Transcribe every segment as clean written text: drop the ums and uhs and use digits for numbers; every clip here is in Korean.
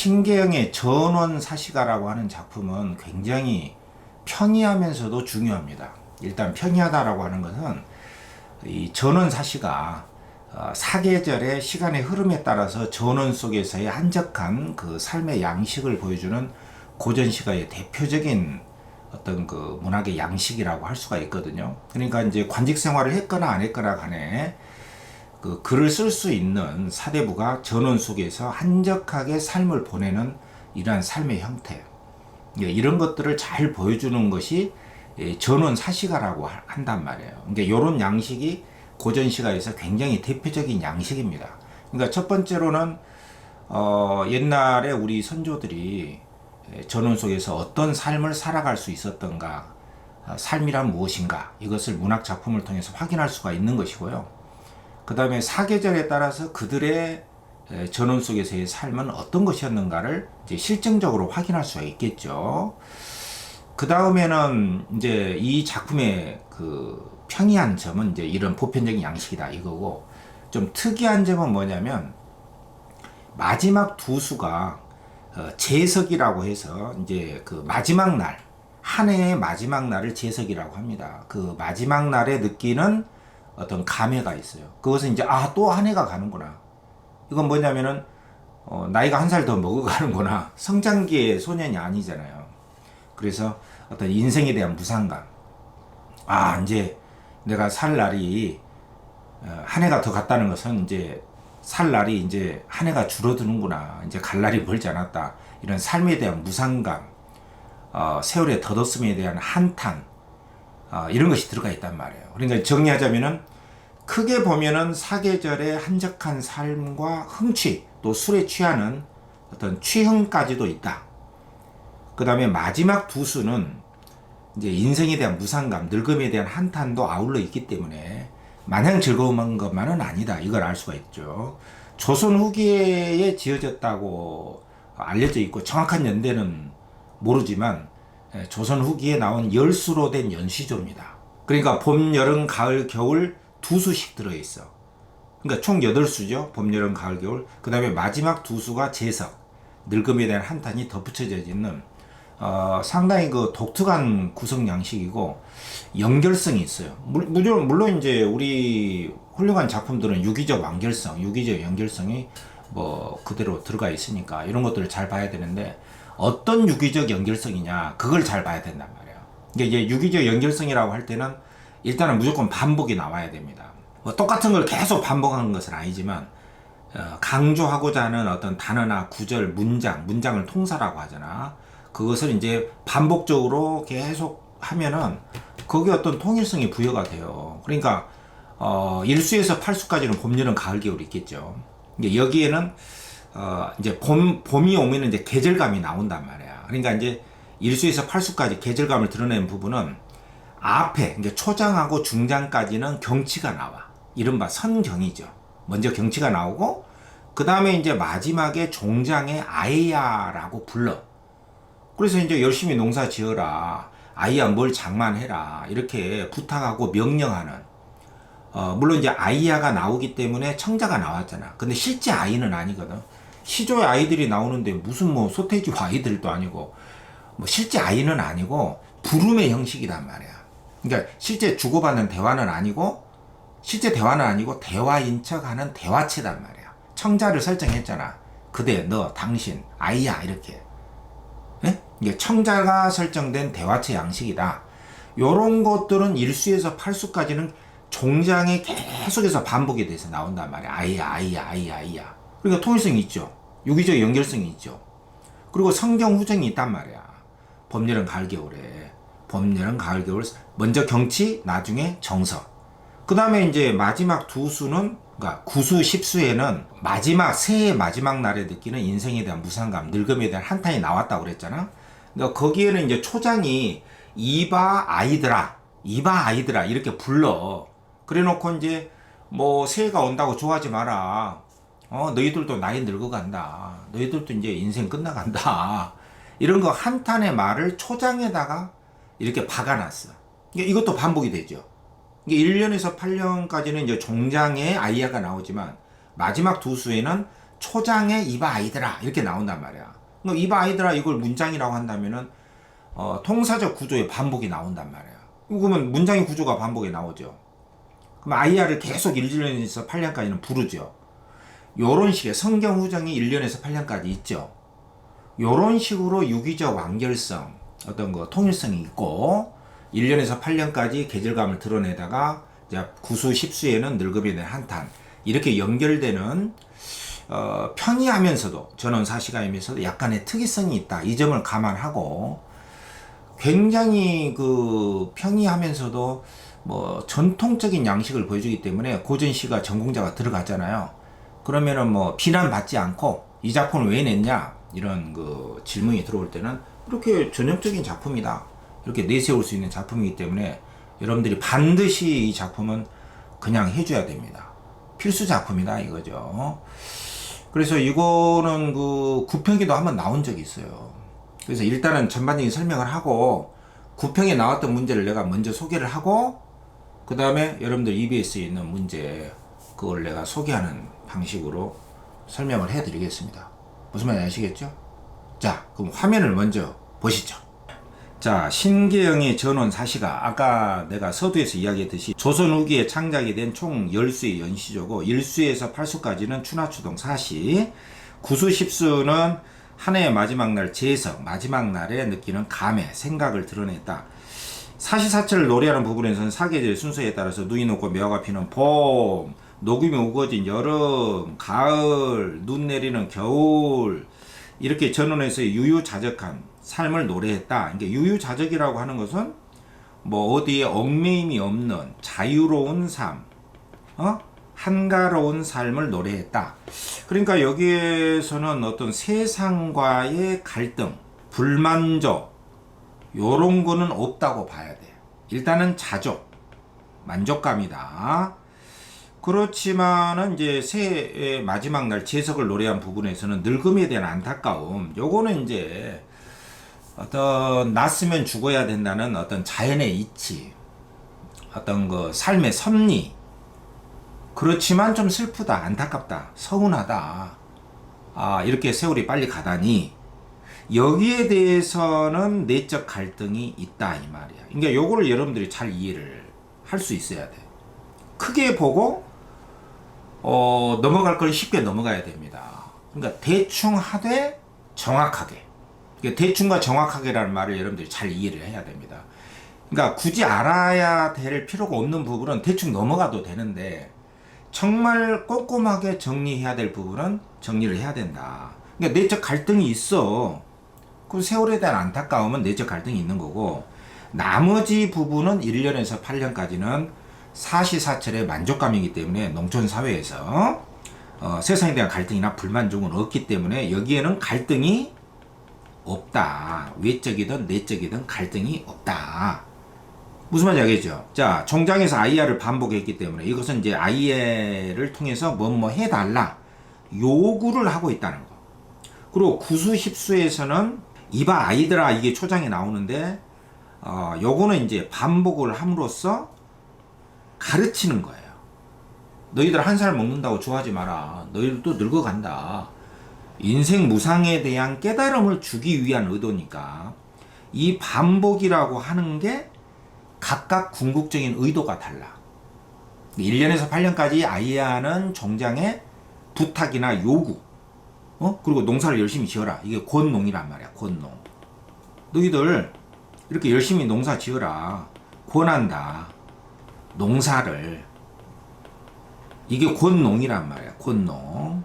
신계영의 전원사시가라고 하는 작품은 굉장히 평이하면서도 중요합니다. 일단 평이하다라고 하는 것은 이 전원사시가 사계절의 시간의 흐름에 따라서 전원 속에서의 한적한 그 삶의 양식을 보여주는 고전시가의 대표적인 어떤 그 문학의 양식이라고 할 수가 있거든요. 그러니까 이제 관직 생활을 했거나 안 했거나 간에 그 글을 쓸 수 있는 사대부가 전원 속에서 한적하게 삶을 보내는 이러한 삶의 형태, 이런 것들을 잘 보여주는 것이 전원 사시가라고 한단 말이에요. 그러니까 이런 양식이 고전시가에서 굉장히 대표적인 양식입니다. 그러니까 첫 번째로는 옛날에 우리 선조들이 전원 속에서 어떤 삶을 살아갈 수 있었던가, 삶이란 무엇인가, 이것을 문학 작품을 통해서 확인할 수가 있는 것이고요. 그 다음에 사계절에 따라서 그들의 전원 속에서의 삶은 어떤 것이었는가를 이제 실증적으로 확인할 수가 있겠죠. 그 다음에는 이제 이 작품의 그 평이한 점은 이제 이런 보편적인 양식이다 이거고, 좀 특이한 점은 뭐냐면 마지막 두 수가 제석이라고 해서 이제 그 마지막 날, 한 해의 마지막 날을 제석이라고 합니다. 그 마지막 날에 느끼는 어떤 감회가 있어요. 그것은 이제 또 한 해가 가는구나. 이건 뭐냐면은 나이가 한 살 더 먹어가는구나. 성장기의 소년이 아니잖아요. 그래서 어떤 인생에 대한 무상감. 이제 내가 살 날이 한 해가 더 갔다는 것은 이제 살 날이 이제 한 해가 줄어드는구나. 이제 갈 날이 멀지 않았다. 이런 삶에 대한 무상감, 세월의 덧없음에 대한 한탄, 이런 것이 들어가 있단 말이에요. 그러니까 정리하자면은 크게 보면은 사계절의 한적한 삶과 흥취, 또 술에 취하는 어떤 취흥까지도 있다. 그 다음에 마지막 두 수는 이제 인생에 대한 무상감, 늙음에 대한 한탄도 아울러 있기 때문에 마냥 즐거운 것만은 아니다. 이걸 알 수가 있죠. 조선 후기에 지어졌다고 알려져 있고 정확한 연대는 모르지만 조선 후기에 나온 열수로 된 연시조입니다. 그러니까 봄, 여름, 가을, 겨울 두 수씩 들어있어. 그러니까 총 8수죠. 봄, 여름, 가을, 겨울. 그 다음에 마지막 두 수가 제석, 늙음에 대한 한탄이 덧붙여져 있는 상당히 그 독특한 구성 양식이고 연결성이 있어요. 물론 이제 우리 훌륭한 작품들은 유기적 완결성, 유기적 연결성이 뭐 그대로 들어가 있으니까 이런 것들을 잘 봐야 되는데, 어떤 유기적 연결성이냐, 그걸 잘 봐야 된단 말이에요. 이게 이제 유기적 연결성이라고 할 때는 일단은 무조건 반복이 나와야 됩니다. 뭐 똑같은 걸 계속 반복하는 것은 아니지만 강조하고자 하는 어떤 단어나 구절, 문장을 통사라고 하잖아. 그것을 이제 반복적으로 계속 하면은 거기에 어떤 통일성이 부여가 돼요. 그러니까 1수에서 8수까지는 봄, 여름, 가을, 겨울이 있겠죠. 여기에는 이제 봄이 오면은 이제 계절감이 나온단 말이야. 그러니까 이제 1수에서 8수까지 계절감을 드러내는 부분은 앞에, 그러니까 초장하고 중장까지는 경치가 나와. 이른바 선경이죠. 먼저 경치가 나오고, 그 다음에 이제 마지막에 종장에 아이야라고 불러. 그래서 이제 열심히 농사 지어라. 아이야 뭘 장만해라. 이렇게 부탁하고 명령하는. 물론 이제 아이야가 나오기 때문에 청자가 나왔잖아. 근데 실제 아이는 아니거든. 시조의 아이들이 나오는데 무슨 뭐 소태지와 아이들도 아니고, 뭐 실제 아이는 아니고, 부름의 형식이란 말이야. 그러니까 실제 주고받는 대화는 아니고, 실제 대화는 아니고 대화인 척하는 대화체단 말이야. 청자를 설정했잖아. 그대, 너, 당신, 아이야 이렇게. 네? 이게 청자가 설정된 대화체 양식이다. 요런 것들은 1수에서 8수까지는 종장에 계속해서 반복이 돼서 나온단 말이야. 아이야. 그러니까 통일성이 있죠. 유기적 연결성이 있죠. 그리고 성경 후정이 있단 말이야. 봄, 여름, 가을, 겨울에. 봄, 여름, 가을, 겨울. 먼저 경치, 나중에 정서. 그 다음에 이제 마지막 두 수는, 그러니까 9수, 10수에는 새해의 마지막 날에 느끼는 인생에 대한 무상감, 늙음에 대한 한탄이 나왔다고 그랬잖아. 그러니까 거기에는 이제 초장이 이봐 아이들아 이렇게 불러. 그래 놓고 이제 뭐 새해가 온다고 좋아하지 마라. 너희들도 나이 늙어간다. 너희들도 이제 인생 끝나간다. 이런 거 한탄의 말을 초장에다가 이렇게 박아놨어. 이것도 반복이 되죠. 1년에서 8년까지는 이제 종장에 아이야가 나오지만 마지막 두 수에는 초장에 이봐 아이들아 이렇게 나온단 말이야. 이봐 아이들아 이걸 문장이라고 한다면은 통사적 구조의 반복이 나온단 말이야. 그러면 문장의 구조가 반복이 나오죠. 그럼 아이야를 계속 1년에서 8년까지는 부르죠. 요런 식의 성경 후정이 1년에서 8년까지 있죠. 요런 식으로 유기적 완결성, 어떤 거 통일성이 있고 1년에서 8년까지 계절감을 드러내다가 이제 구수 10수에는 늙음에 대한 한탄 이렇게 연결되는 편이하면서도 전원 사시가이면서도 약간의 특이성이 있다. 이 점을 감안하고 굉장히 그 편이하면서도 뭐 전통적인 양식을 보여주기 때문에 고전시가 전공자가 들어갔잖아요. 그러면은 뭐 비난받지 않고 이 작품을 왜 냈냐 이런 그 질문이 들어올 때는 이렇게 전형적인 작품이다 이렇게 내세울 수 있는 작품이기 때문에 여러분들이 반드시 이 작품은 그냥 해줘야 됩니다. 필수 작품이다 이거죠. 그래서 이거는 그 구평에도 한번 나온 적이 있어요. 그래서 일단은 전반적인 설명을 하고 구평에 나왔던 문제를 내가 먼저 소개를 하고 그 다음에 여러분들 EBS에 있는 문제 그걸 내가 소개하는 방식으로 설명을 해 드리겠습니다. 무슨 말인지 아시겠죠? 자, 그럼 화면을 먼저 보시죠. 자, 신계영의 전원 사시가 아까 내가 서두에서 이야기했듯이 조선 후기에 창작이 된 총 10수의 연시조고 1수에서 8수까지는 추나추동 사시, 9수 10수는 한 해의 마지막 날 제석, 마지막 날에 느끼는 감회, 생각을 드러냈다. 사시사철을 노래하는 부분에서는 사계절 순서에 따라서 눈이 녹고 매화가 피는 봄, 녹음이 우거진 여름, 가을, 눈 내리는 겨울 이렇게 전원에서의 유유자적한 삶을 노래했다. 그러니까 유유자적이라고 하는 것은 뭐 어디에 얽매임이 없는 자유로운 삶, 한가로운 삶을 노래했다. 그러니까 여기에서는 어떤 세상과의 갈등, 불만족 요런 거는 없다고 봐야 돼. 일단은 자족, 만족감이다. 그렇지만은 이제 새해의 마지막 날 제석을 노래한 부분에서는 늙음에 대한 안타까움, 요거는 이제 어떤 났으면 죽어야 된다는 어떤 자연의 이치, 어떤 그 삶의 섭리, 그렇지만 좀 슬프다, 안타깝다, 서운하다, 이렇게 세월이 빨리 가다니 여기에 대해서는 내적 갈등이 있다 이 말이야. 그러니까 요거를 여러분들이 잘 이해를 할 수 있어야 돼. 크게 보고 넘어갈 걸 쉽게 넘어가야 됩니다. 그러니까 대충 하되 정확하게. 그러니까 대충과 정확하게라는 말을 여러분들이 잘 이해를 해야 됩니다. 그러니까 굳이 알아야 될 필요가 없는 부분은 대충 넘어가도 되는데 정말 꼼꼼하게 정리해야 될 부분은 정리를 해야 된다. 그러니까 내적 갈등이 있어. 그 세월에 대한 안타까움은 내적 갈등이 있는 거고 나머지 부분은 1년에서 8년까지는 사시사철의 만족감이기 때문에 농촌 사회에서 세상에 대한 갈등이나 불만족은 없기 때문에 여기에는 갈등이 없다. 외적이든 내적이든 갈등이 없다. 무슨 말인지 알겠죠? 자, 종장에서 아이야를 반복했기 때문에 이것은 이제 아이야를 통해서 뭐뭐 해달라 요구를 하고 있다는 거. 그리고 구수 10수에서는 이봐 아이들아 이게 초장에 나오는데 요거는 이제 반복을 함으로써 가르치는 거예요. 너희들 한 살 먹는다고 좋아하지 마라. 너희들도 늙어간다. 인생 무상에 대한 깨달음을 주기 위한 의도니까 이 반복이라고 하는 게 각각 궁극적인 의도가 달라. 1년에서 8년까지 아이야는 종장의 부탁이나 요구, 그리고 농사를 열심히 지어라. 이게 권농이란 말이야. 권농. 너희들 이렇게 열심히 농사 지어라. 권한다. 농사를. 이게 권농이란 말이야. 권농.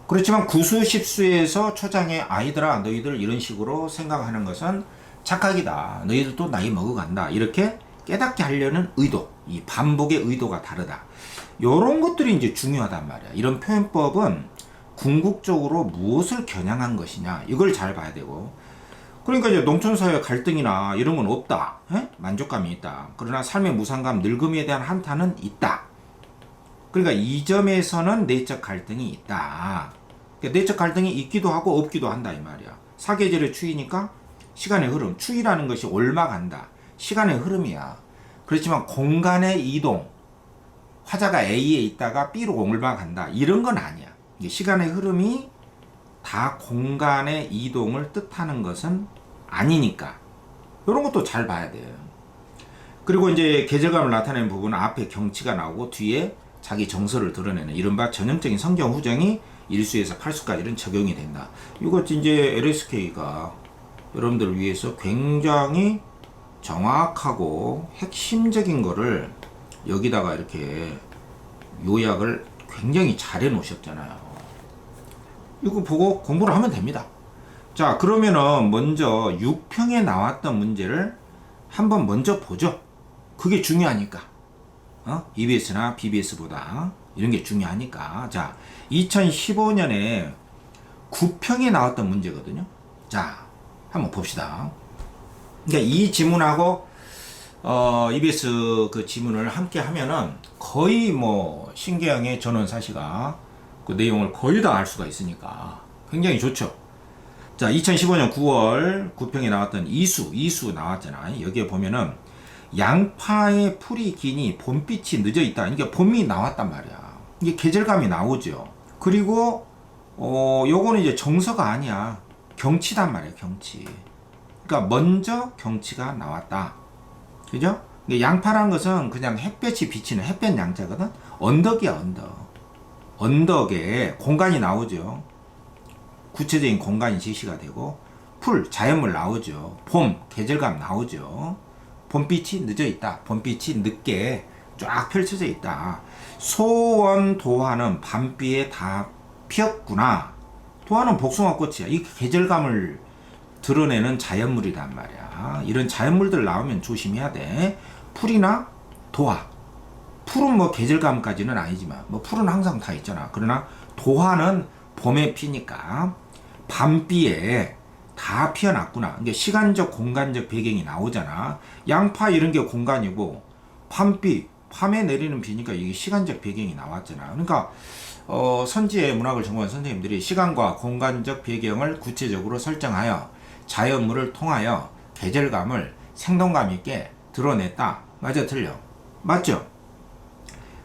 그렇지만 구수 10수에서 초장의 아이들아 너희들 이런 식으로 생각하는 것은 착각이다. 너희들도 나이 먹어간다. 이렇게 깨닫게 하려는 의도, 이 반복의 의도가 다르다. 요런 것들이 이제 중요하단 말이야. 이런 표현법은 궁극적으로 무엇을 겨냥한 것이냐 이걸 잘 봐야 되고, 그러니까 이제 농촌사회 갈등이나 이런 건 없다. 만족감이 있다. 그러나 삶의 무상감, 늙음에 대한 한탄은 있다. 그러니까 이 점에서는 내적 갈등이 있다. 그러니까 내적 갈등이 있기도 하고 없기도 한다 이 말이야. 사계절의 추이니까 시간의 흐름, 추이라는 것이 옮아간다. 시간의 흐름이야. 그렇지만 공간의 이동, 화자가 A에 있다가 B로 옮아간다. 이런 건 아니야. 시간의 흐름이 다 공간의 이동을 뜻하는 것은 아니니까 이런 것도 잘 봐야 돼요. 그리고 이제 계절감을 나타내는 부분은 앞에 경치가 나오고 뒤에 자기 정서를 드러내는 이른바 전형적인 성경 후정이 1수에서 8수까지는 적용이 된다. 이것 이제 LSK가 여러분들을 위해서 굉장히 정확하고 핵심적인 거를 여기다가 이렇게 요약을 굉장히 잘 해놓으셨잖아요. 이거 보고 공부를 하면 됩니다. 자, 그러면은 먼저 6평에 나왔던 문제를 한번 먼저 보죠. 그게 중요하니까. EBS나 BBS보다 이런 게 중요하니까. 자, 2015년에 9평에 나왔던 문제거든요. 자, 한번 봅시다. 그러니까 이 지문하고 EBS 그 지문을 함께 하면은 거의 뭐 신계영의 전원사시가 그 내용을 거의 다 알 수가 있으니까 굉장히 좋죠. 자, 2015년 9월 9평에 나왔던 이수 나왔잖아. 여기에 보면은 양파의 풀이 기니 봄빛이 늦어 있다. 그러니까 봄이 나왔단 말이야. 이게 계절감이 나오죠. 그리고 요거는 이제 정서가 아니야. 경치단 말이야, 경치. 그러니까 먼저 경치가 나왔다. 그죠? 양파라는 것은 그냥 햇볕이 비치는 햇볕 양자거든. 언덕이야, 언덕. 언덕에 공간이 나오죠. 구체적인 공간이 제시가 되고, 풀, 자연물 나오죠. 봄, 계절감 나오죠. 봄빛이 늦어 있다. 봄빛이 늦게 쫙 펼쳐져 있다. 소원 도화는 밤비에 다 피었구나. 도화는 복숭아꽃이야. 이 계절감을 드러내는 자연물이란 말이야. 이런 자연물들 나오면 조심해야 돼. 풀이나 도화. 풀은 뭐 계절감까지는 아니지만 뭐 풀은 항상 다 있잖아. 그러나 도화는 봄에 피니까 밤비에 다 피어났구나. 그러니까 시간적 공간적 배경이 나오잖아. 양파 이런 게 공간이고 밤비 밤에 내리는 비니까 이게 시간적 배경이 나왔잖아. 그러니까 선지의 문학을 전공한 선생님들이 시간과 공간적 배경을 구체적으로 설정하여 자연물을 통하여 계절감을 생동감 있게 드러냈다. 맞아, 틀려? 맞죠?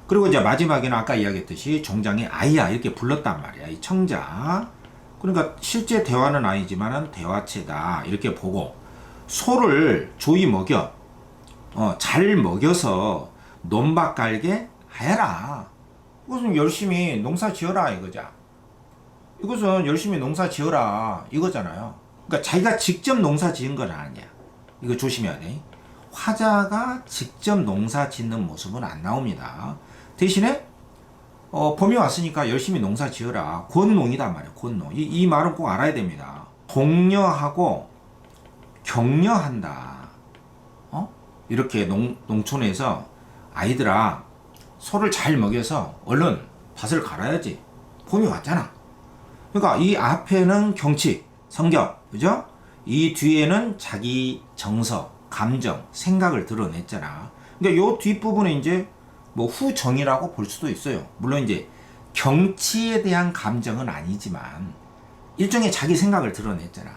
그리고 이제 마지막에는 아까 이야기했듯이 종장이 아이야 이렇게 불렀단 말이야. 이 청자. 그러니까 실제 대화는 아니지만은 대화체다 이렇게 보고, 소를 조이 먹여 잘 먹여서 논밭 갈게 하여라. 이것은 열심히 농사 지어라 이거자. 이것은 열심히 농사 지어라 이거잖아요. 그러니까 자기가 직접 농사 지은 건 아니야. 이거 조심해야 돼. 화자가 직접 농사 짓는 모습은 안 나옵니다. 대신에 봄이 왔으니까 열심히 농사 지어라. 권농이단 말이에요. 권농. 이 말은 꼭 알아야 됩니다. 독려하고 격려한다. 이렇게 농촌에서 아이들아 소를 잘 먹여서 얼른 밭을 갈아야지. 봄이 왔잖아. 그러니까 이 앞에는 경치, 성경, 그죠? 이 뒤에는 자기 정서, 감정, 생각을 드러냈잖아. 그러니까 요 뒷부분에 이제 뭐 후정이라고 볼 수도 있어요. 물론 이제 경치에 대한 감정은 아니지만 일종의 자기 생각을 드러냈잖아.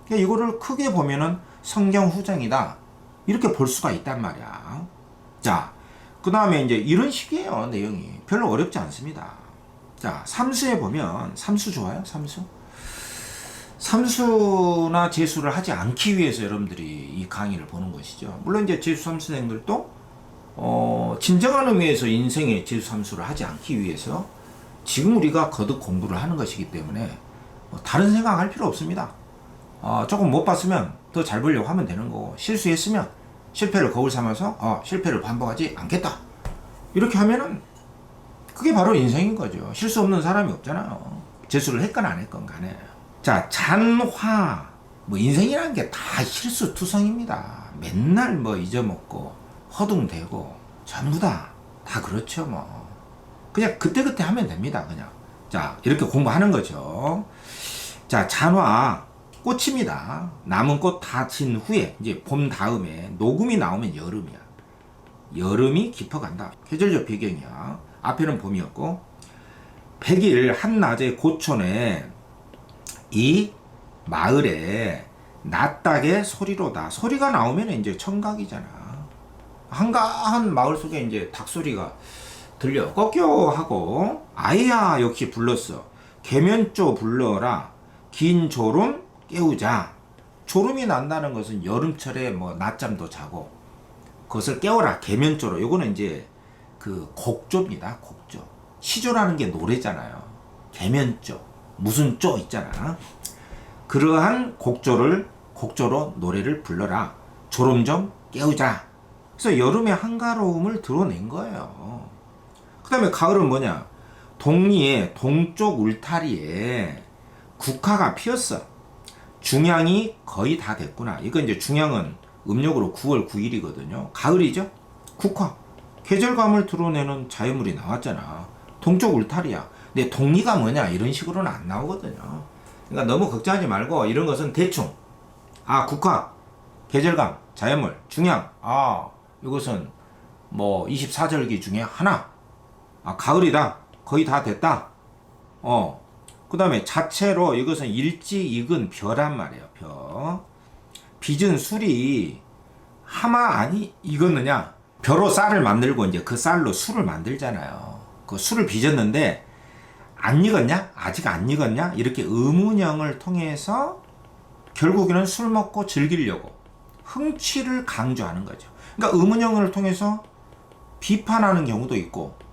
그러니까 이거를 크게 보면은 성경 후정이다. 이렇게 볼 수가 있단 말이야. 자, 그 다음에 이제 이런 식이에요. 내용이 별로 어렵지 않습니다. 자, 삼수에 보면, 삼수 좋아요? 삼수? 삼수나 재수를 하지 않기 위해서 여러분들이 이 강의를 보는 것이죠. 물론 이제 재수 삼수생들도 진정한 의미에서 인생의 재수 삼수를 하지 않기 위해서 지금 우리가 거듭 공부를 하는 것이기 때문에 다른 생각할 필요 없습니다. 조금 못 봤으면 더 잘 보려고 하면 되는 거고, 실수했으면 실패를 거울 삼아서 실패를 반복하지 않겠다. 이렇게 하면은 그게 바로 인생인 거죠. 실수 없는 사람이 없잖아요. 재수를 했건 안 했건 간에. 자, 잔화. 뭐 인생이라는 게 다 실수투성입니다. 맨날 뭐 잊어먹고 허둥대고 전부 다 그렇죠 뭐. 그냥 그때그때 하면 됩니다. 그냥. 자, 이렇게 공부하는 거죠. 자, 잔화. 꽃입니다. 남은 꽃 다 진 후에 이제 봄 다음에 녹음이 나오면 여름이야. 여름이 깊어간다. 계절적 배경이야. 앞에는 봄이었고, 100일 한낮의 고촌에 이 마을에 낫닥의 소리로다. 소리가 나오면 이제 청각이잖아. 한가한 마을 속에 이제 닭소리가 들려. 꺾여 하고 아이야 역시 불렀어. 계면조 불러라. 긴 졸음 깨우자. 졸음이 난다는 것은 여름철에 뭐 낮잠도 자고 그것을 깨워라. 계면조로. 요거는 이제 그 곡조입니다. 곡조. 시조라는 게 노래잖아요. 계면조. 무슨 조 있잖아. 그러한 곡조로 노래를 불러라. 졸음 좀 깨우자. 그래서 여름의 한가로움을 드러낸 거예요. 그 다음에 가을은 뭐냐? 동리에 동쪽 울타리에 국화가 피었어. 중양이 거의 다 됐구나. 이거 이제 중양은 음력으로 9월 9일이거든요. 가을이죠? 국화. 계절감을 드러내는 자연물이 나왔잖아. 동쪽 울타리야. 근데 동리가 뭐냐? 이런 식으로는 안 나오거든요. 그러니까 너무 걱정하지 말고 이런 것은 대충. 아, 국화, 계절감, 자연물, 중양. 아, 이것은 뭐 24절기 중에 하나. 아, 가을이다. 거의 다 됐다. 그 다음에 자체로 이것은 일찍 익은 벼란 말이에요. 벼. 빚은 술이 하마 아니 익었느냐? 벼로 쌀을 만들고 이제 그 쌀로 술을 만들잖아요. 그 술을 빚었는데 안 익었냐? 아직 안 익었냐? 이렇게 의문형을 통해서 결국에는 술 먹고 즐기려고 흥취를 강조하는 거죠. 그러니까 의문형을 통해서 비판하는 경우도 있고,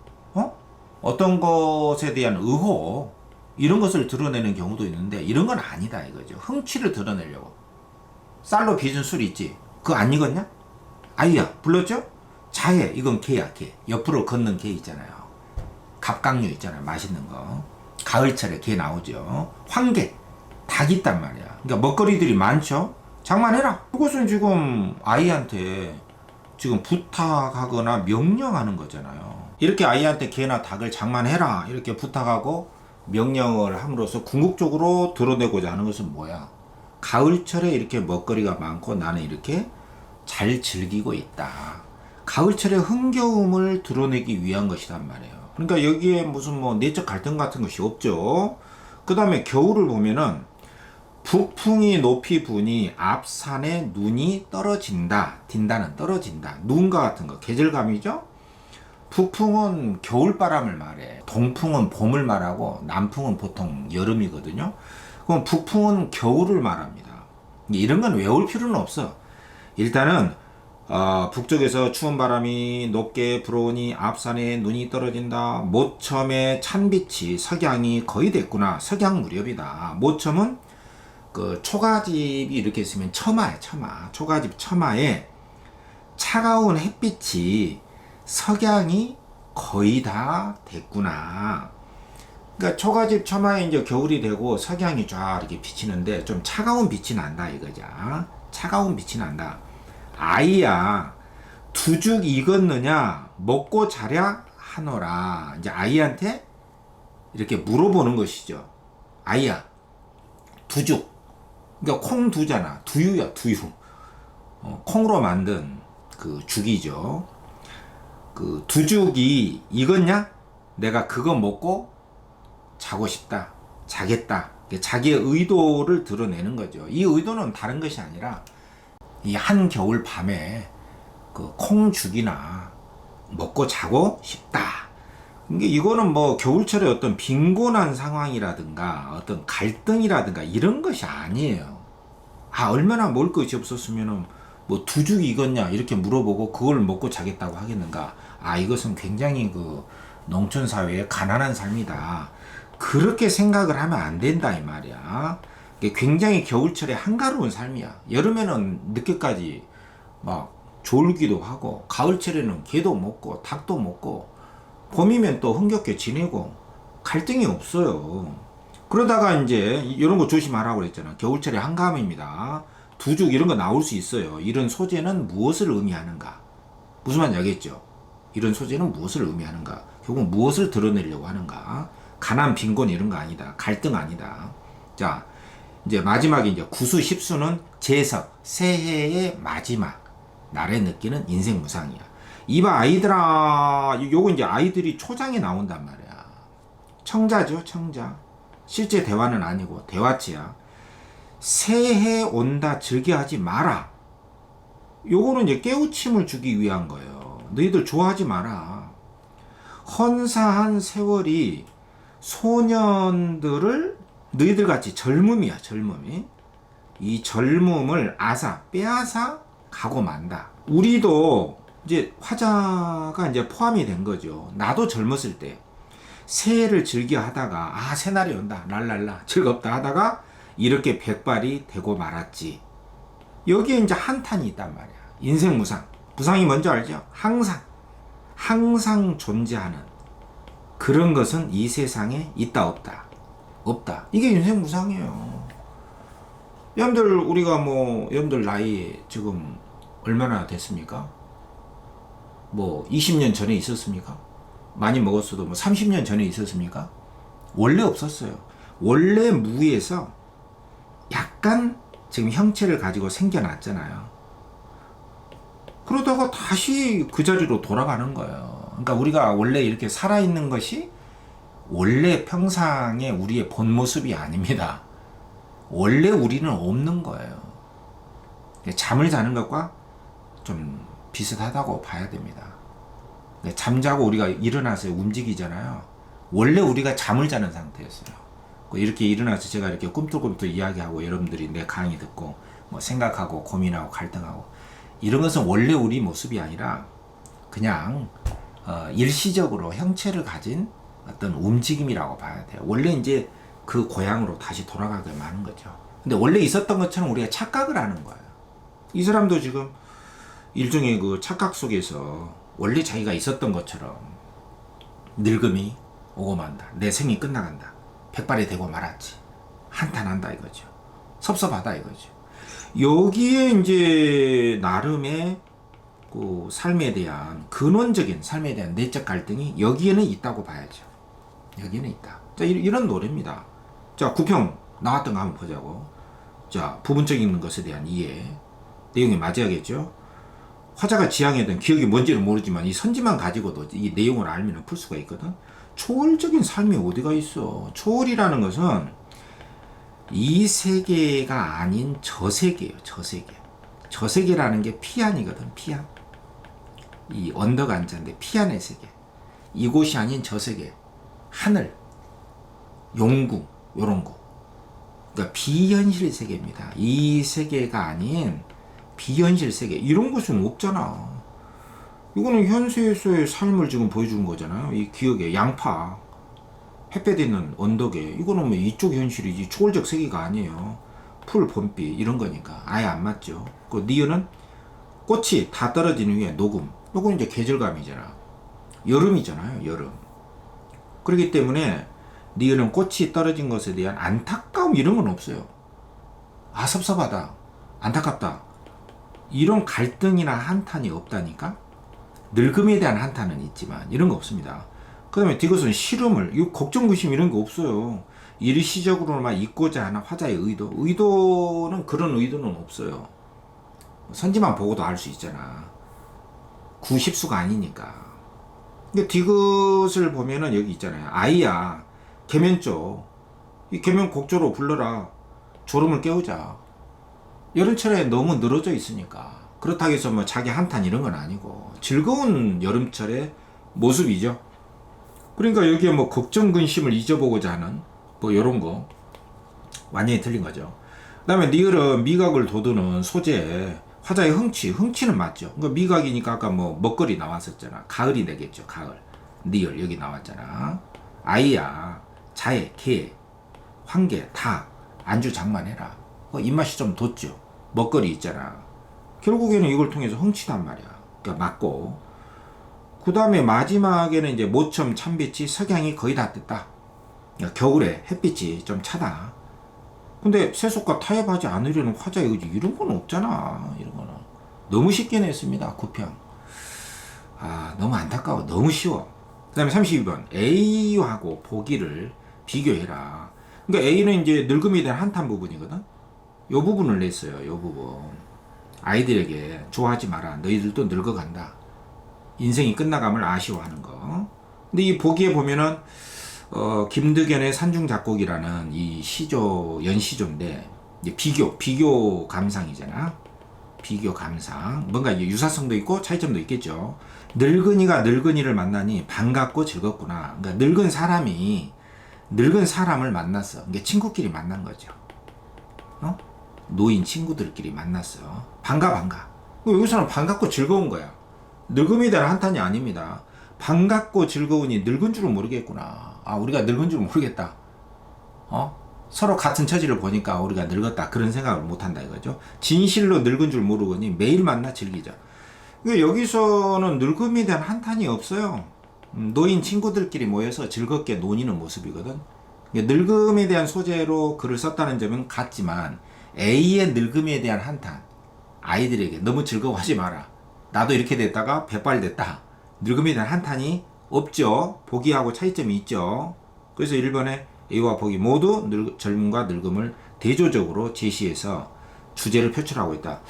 어떤 것에 대한 의혹, 이런 것을 드러내는 경우도 있는데, 이런 건 아니다 이거죠. 흥취를 드러내려고. 쌀로 빚은 술이 있지. 그거 안 익었냐? 아이야, 불렀죠? 자해, 이건 개야, 개. 옆으로 걷는 개 있잖아요. 갑각류 있잖아요. 맛있는 거. 가을철에 개 나오죠. 황개, 닭 있단 말이야. 그러니까 먹거리들이 많죠. 장만해라. 그것은 지금 아이한테 지금 부탁하거나 명령하는 거잖아요. 이렇게 아이한테 개나 닭을 장만해라 이렇게 부탁하고 명령을 함으로써 궁극적으로 드러내고자 하는 것은 뭐야? 가을철에 이렇게 먹거리가 많고 나는 이렇게 잘 즐기고 있다. 가을철의 흥겨움을 드러내기 위한 것이란 말이에요. 그러니까 여기에 무슨 뭐 내적 갈등 같은 것이 없죠. 그 다음에 겨울을 보면은 북풍이 높이 부니 앞산에 눈이 떨어진다. 딘다는 떨어진다. 눈과 같은 거. 계절감이죠. 북풍은 겨울바람을 말해. 동풍은 봄을 말하고 남풍은 보통 여름이거든요. 그럼 북풍은 겨울을 말합니다. 이런 건 외울 필요는 없어. 일단은 북쪽에서 추운 바람이 높게 불어오니 앞산에 눈이 떨어진다. 모첨의 찬빛이 석양이 거의 됐구나. 석양 무렵이다. 모첨은 그 초가집이 이렇게 있으면 처마야, 처마. 초가집 처마에 차가운 햇빛이 석양이 거의 다 됐구나. 그러니까 초가집 처마에 이제 겨울이 되고 석양이 쫙 이렇게 비치는데 좀 차가운 빛이 난다 이거자. 차가운 빛이 난다. 아이야, 두죽 익었느냐? 먹고 자랴 하노라. 이제 아이한테 이렇게 물어보는 것이죠. 아이야, 두죽. 그러니까 콩두잖아. 두유야, 두유. 콩으로 만든 그 죽이죠. 그 두죽이 익었냐? 내가 그거 먹고 자고 싶다. 자겠다. 자기의 의도를 드러내는 거죠. 이 의도는 다른 것이 아니라 이 한겨울 밤에 그 콩죽이나 먹고 자고 싶다. 이거는 뭐 겨울철에 어떤 빈곤한 상황이라든가 어떤 갈등이라든가 이런 것이 아니에요. 아, 얼마나 먹을 것이 없었으면은 뭐 두죽이 익었냐 이렇게 물어보고 그걸 먹고 자겠다고 하겠는가. 아, 이것은 굉장히 그 농촌 사회의 가난한 삶이다. 그렇게 생각을 하면 안 된다 이 말이야. 굉장히 겨울철에 한가로운 삶이야. 여름에는 늦게까지 막 졸기도 하고 가을철에는 개도 먹고 닭도 먹고 봄이면 또 흥겹게 지내고 갈등이 없어요. 그러다가 이제 이런 거 조심하라고 그랬잖아. 겨울철에 한가함입니다. 두죽 이런 거 나올 수 있어요. 이런 소재는 무엇을 의미하는가? 무슨 말인지 알겠죠? 이런 소재는 무엇을 의미하는가? 결국 무엇을 드러내려고 하는가? 가난, 빈곤 이런 거 아니다. 갈등 아니다. 자, 이제 마지막에 이제 구수 십수는 제석, 새해의 마지막 날에 느끼는 인생 무상이야. 이봐 아이들아, 요거 이제 아이들이 초장에 나온단 말이야. 청자죠, 청자. 실제 대화는 아니고 대화치야. 새해 온다 즐겨하지 마라. 요거는 이제 깨우침을 주기 위한 거예요. 너희들 좋아하지 마라. 헌사한 세월이 소년들을 너희들 같이 젊음이야, 젊음이. 이 젊음을 빼앗아 가고 만다. 우리도 이제 화자가 이제 포함이 된 거죠. 나도 젊었을 때 새해를 즐겨 하다가 새날이 온다, 랄랄라, 즐겁다 하다가 이렇게 백발이 되고 말았지. 여기에 이제 한탄이 있단 말이야. 인생 무상. 무상이 뭔지 알죠? 항상 존재하는 그런 것은 이 세상에 있다 없다. 이게 인생 무상이에요. 여러분들 우리가 여러분들 나이 지금 얼마나 됐습니까? 20년 전에 있었습니까? 많이 먹었어도 30년 전에 있었습니까? 원래 없었어요. 원래 무에서 약간 지금 형체를 가지고 생겨났잖아요. 그러다가 다시 그 자리로 돌아가는 거예요. 그러니까 우리가 원래 이렇게 살아있는 것이 원래 평상의 우리의 본 모습이 아닙니다. 원래 우리는 없는 거예요. 잠을 자는 것과 좀 비슷하다고 봐야 됩니다. 잠자고 우리가 일어나서 움직이잖아요. 원래 우리가 잠을 자는 상태였어요. 이렇게 일어나서 제가 이렇게 꿈틀꿈틀 이야기하고 여러분들이 내 강의 듣고 생각하고 고민하고 갈등하고 이런 것은 원래 우리 모습이 아니라 그냥 일시적으로 형체를 가진 어떤 움직임이라고 봐야 돼요. 원래 이제 그 고향으로 다시 돌아가게 마는 거죠. 근데 원래 있었던 것처럼 우리가 착각을 하는 거예요. 이 사람도 지금 일종의 그 착각 속에서 원래 자기가 있었던 것처럼 늙음이 오고 만다. 내 생이 끝나간다. 백발이 되고 말았지. 한탄한다 이거죠. 섭섭하다 이거죠. 여기에 이제 나름의 그 삶에 대한 근원적인 삶에 대한 내적 갈등이 여기에는 있다고 봐야죠. 여기는 있다. 자, 이런 노래입니다. 자, 9평 나왔던 거 한번 보자고. 자, 부분적인 것에 대한 이해. 내용이 맞아야겠죠. 화자가 지향했던 기억이 뭔지는 모르지만 이 선지만 가지고도 이 내용을 알면 풀 수가 있거든. 초월적인 삶이 어디가 있어. 초월이라는 것은 이 세계가 아닌 저 세계예요. 저 세계. 저 세계라는 게 피안이거든. 피안. 이 언덕 안자인데 피안의 세계. 이곳이 아닌 저 세계. 하늘, 용궁, 요런 거. 그러니까 비현실 세계입니다. 이 세계가 아닌 비현실 세계. 이런 것은 없잖아. 이거는 현세에서의 삶을 지금 보여주는 거잖아요. 이 기억에 양파, 햇볕 있는 언덕에. 이거는 이쪽 현실이지 초월적 세계가 아니에요. 풀, 봄비 이런 거니까 아예 안 맞죠. 그 니은은 꽃이 다 떨어지는 후에 녹음. 이건 이제 계절감이잖아. 여름이잖아요. 여름. 그렇기 때문에 니은은 꽃이 떨어진 것에 대한 안타까움 이런 건 없어요. 섭섭하다. 안타깝다. 이런 갈등이나 한탄이 없다니까? 늙음에 대한 한탄은 있지만 이런 거 없습니다. 그 다음에 디귿은 시름을, 이 걱정, 근심 이런 거 없어요. 일시적으로만 있고자 하는 화자의 의도. 의도는 그런 의도는 없어요. 선지만 보고도 알 수 있잖아. 구십수가 아니니까. 근데 디귿을 보면은 여기 있잖아요. 아이야, 계면조. 이 계면 곡조로 불러라. 졸음을 깨우자. 여름철에 너무 늘어져 있으니까. 그렇다고 해서 자기 한탄 이런 건 아니고 즐거운 여름철의 모습이죠. 그러니까 여기에 걱정 근심을 잊어보고자 하는 요런 거 완전히 틀린 거죠. 그 다음에 니을은 미각을 돋우는 소재. 화자의 흥치는 맞죠. 그러니까 미각이니까 아까 먹거리 나왔었잖아. 가을이 되겠죠. 가을. 니을 여기 나왔잖아. 아이야, 자애, 개, 황개, 닭, 안주 장만해라. 입맛이 좀 돋죠. 먹거리 있잖아. 결국에는 이걸 통해서 흥치단 말이야. 그러니까 맞고. 그 다음에 마지막에는 이제 모첨 참빛이 석양이 거의 다 떴다. 그러니까 겨울에 햇빛이 좀 차다. 근데 세속과 타협하지 않으려는 화자의 의지 이런 건 없잖아. 이런 거는 너무 쉽게 냈습니다. 9평. 너무 안타까워. 너무 쉬워. 그 다음에 32번 A하고 보기를 비교해라. 그러니까 A는 이제 늙음에 대한 한탄 부분이거든. 요 부분을 냈어요. 요 부분. 아이들에게 좋아하지 마라. 너희들도 늙어간다. 인생이 끝나감을 아쉬워하는 거. 근데 이 보기에 보면은 김득연의 산중작곡이라는 이 시조, 연시조인데, 이제 비교 감상이잖아. 비교 감상. 뭔가 이제 유사성도 있고 차이점도 있겠죠. 늙은이가 늙은이를 만나니 반갑고 즐겁구나. 그러니까 늙은 사람이 늙은 사람을 만났어. 그러니까 친구끼리 만난 거죠. 어? 노인 친구들끼리 만났어. 반가. 여기서는 반갑고 즐거운 거야. 늙음에 대한 한탄이 아닙니다. 반갑고 즐거우니 늙은 줄은 모르겠구나. 아, 우리가 늙은 줄은 모르겠다. 서로 같은 처지를 보니까 우리가 늙었다. 그런 생각을 못 한다 이거죠. 진실로 늙은 줄 모르거니 매일 만나 즐기자. 여기서는 늙음에 대한 한탄이 없어요. 노인 친구들끼리 모여서 즐겁게 논의는 모습이거든. 늙음에 대한 소재로 글을 썼다는 점은 같지만 A의 늙음에 대한 한탄, 아이들에게 너무 즐거워하지 마라. 나도 이렇게 됐다가 백발 됐다. 늙음에 대한 한탄이 없죠. 보기하고 차이점이 있죠. 그래서 1번에 A와 보기 모두 젊음과 늙음을 대조적으로 제시해서 주제를 표출하고 있다.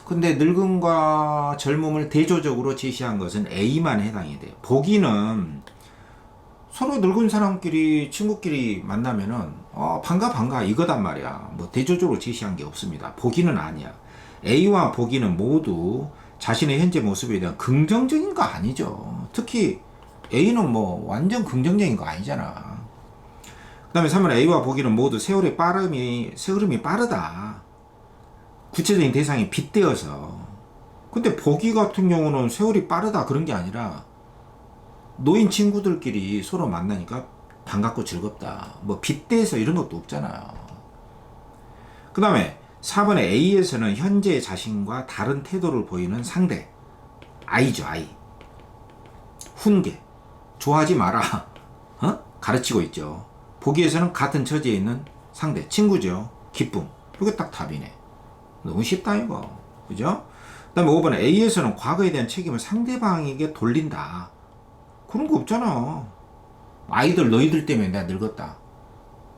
근데 늙음과 젊음을 대조적으로 제시한 것은 A만 해당이 돼. 보기는 서로 늙은 사람끼리 친구끼리 만나면은 반가 이거단 말이야. 뭐 대조적으로 제시한 게 없습니다. 보기는 아니야. A와 보기는 모두 자신의 현재 모습에 대한 긍정적인 거 아니죠. 특히 A는 뭐 완전 긍정적인 거 아니잖아. 그 다음에 3번 A와 보기는 모두 세월의 흐름이 빠르다. 구체적인 대상이 빗대어서. 근데 보기 같은 경우는 세월이 빠르다 그런 게 아니라 노인 친구들끼리 서로 만나니까 반갑고 즐겁다. 뭐 빗대서 이런 것도 없잖아요. 그 다음에 4번에 A에서는 현재 자신과 다른 태도를 보이는 상대. I죠, I. 훈계. 좋아하지 마라. 가르치고 있죠. 보기에서는 같은 처지에 있는 상대. 친구죠. 기쁨. 이게 딱 답이네. 너무 쉽다 이거. 그죠? 그 다음에 5번에 A에서는 과거에 대한 책임을 상대방에게 돌린다. 그런 거 없잖아. 아이들 너희들 때문에 내가 늙었다.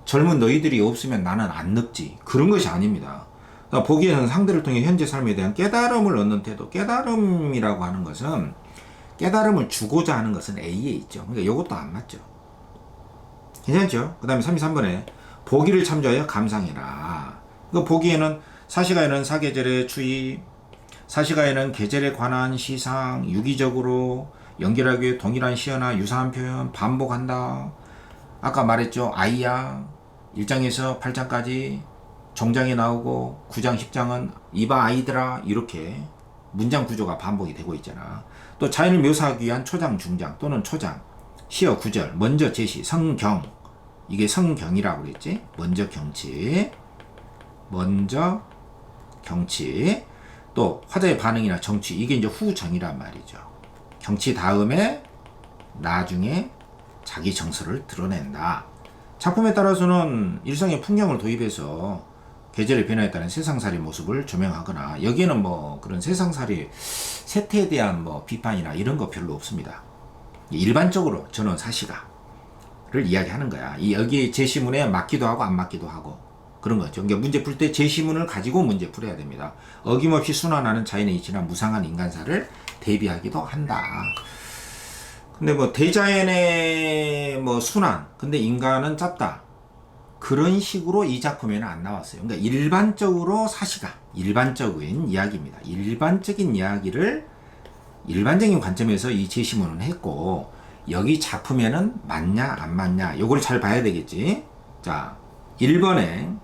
젊은 너희들이 없으면 나는 안 늙지. 그런 것이 아닙니다. 그러니까 보기에는 상대를 통해 현재 삶에 대한 깨달음을 얻는 태도. 깨달음이라고 하는 것은 깨달음을 주고자 하는 것은 A에 있죠. 그러니까 이것도 안 맞죠. 괜찮죠? 그 다음에 33번에 보기를 참조하여 감상해라. 그 보기에는 사시가에는 사계절의 추이, 사시가에는 계절에 관한 시상, 유기적으로 연결하기 위해 동일한 시어나 유사한 표현 반복한다. 아까 말했죠. 아이야 1장에서 8장까지 정장에 나오고 9장 10장은 이봐 아이들아 이렇게 문장 구조가 반복이 되고 있잖아. 또 자연을 묘사하기 위한 초장 중장 또는 초장 시어 구절 먼저 제시 성경 이게 성경이라고 그랬지. 먼저 경치 또 화자의 반응이나 정치 이게 이제 후정이란 말이죠. 경치 다음에 나중에 자기 정서를 드러낸다. 작품에 따라서는 일상의 풍경을 도입해서 계절의 변화에 따른 세상살이 모습을 조명하거나 여기에는 뭐 그런 세상살이 세태에 대한 뭐 비판이나 이런 거 별로 없습니다. 일반적으로 전원 사시가를 이야기하는 거야. 여기 제시문에 맞기도 하고 안 맞기도 하고 그런 거죠. 그러니까 문제 풀 때 제시문을 가지고 문제 풀어야 됩니다. 어김없이 순환하는 자연의 이치나 무상한 인간사를 대비하기도 한다. 근데 뭐 대자연의 뭐 순환, 근데 인간은 짧다. 그런 식으로 이 작품에는 안 나왔어요. 그러니까 일반적으로 사시가 일반적인 이야기입니다. 일반적인 이야기를 일반적인 관점에서 이 제시문은 했고 여기 작품에는 맞냐 안 맞냐 요걸 잘 봐야 되겠지. 자, 1번에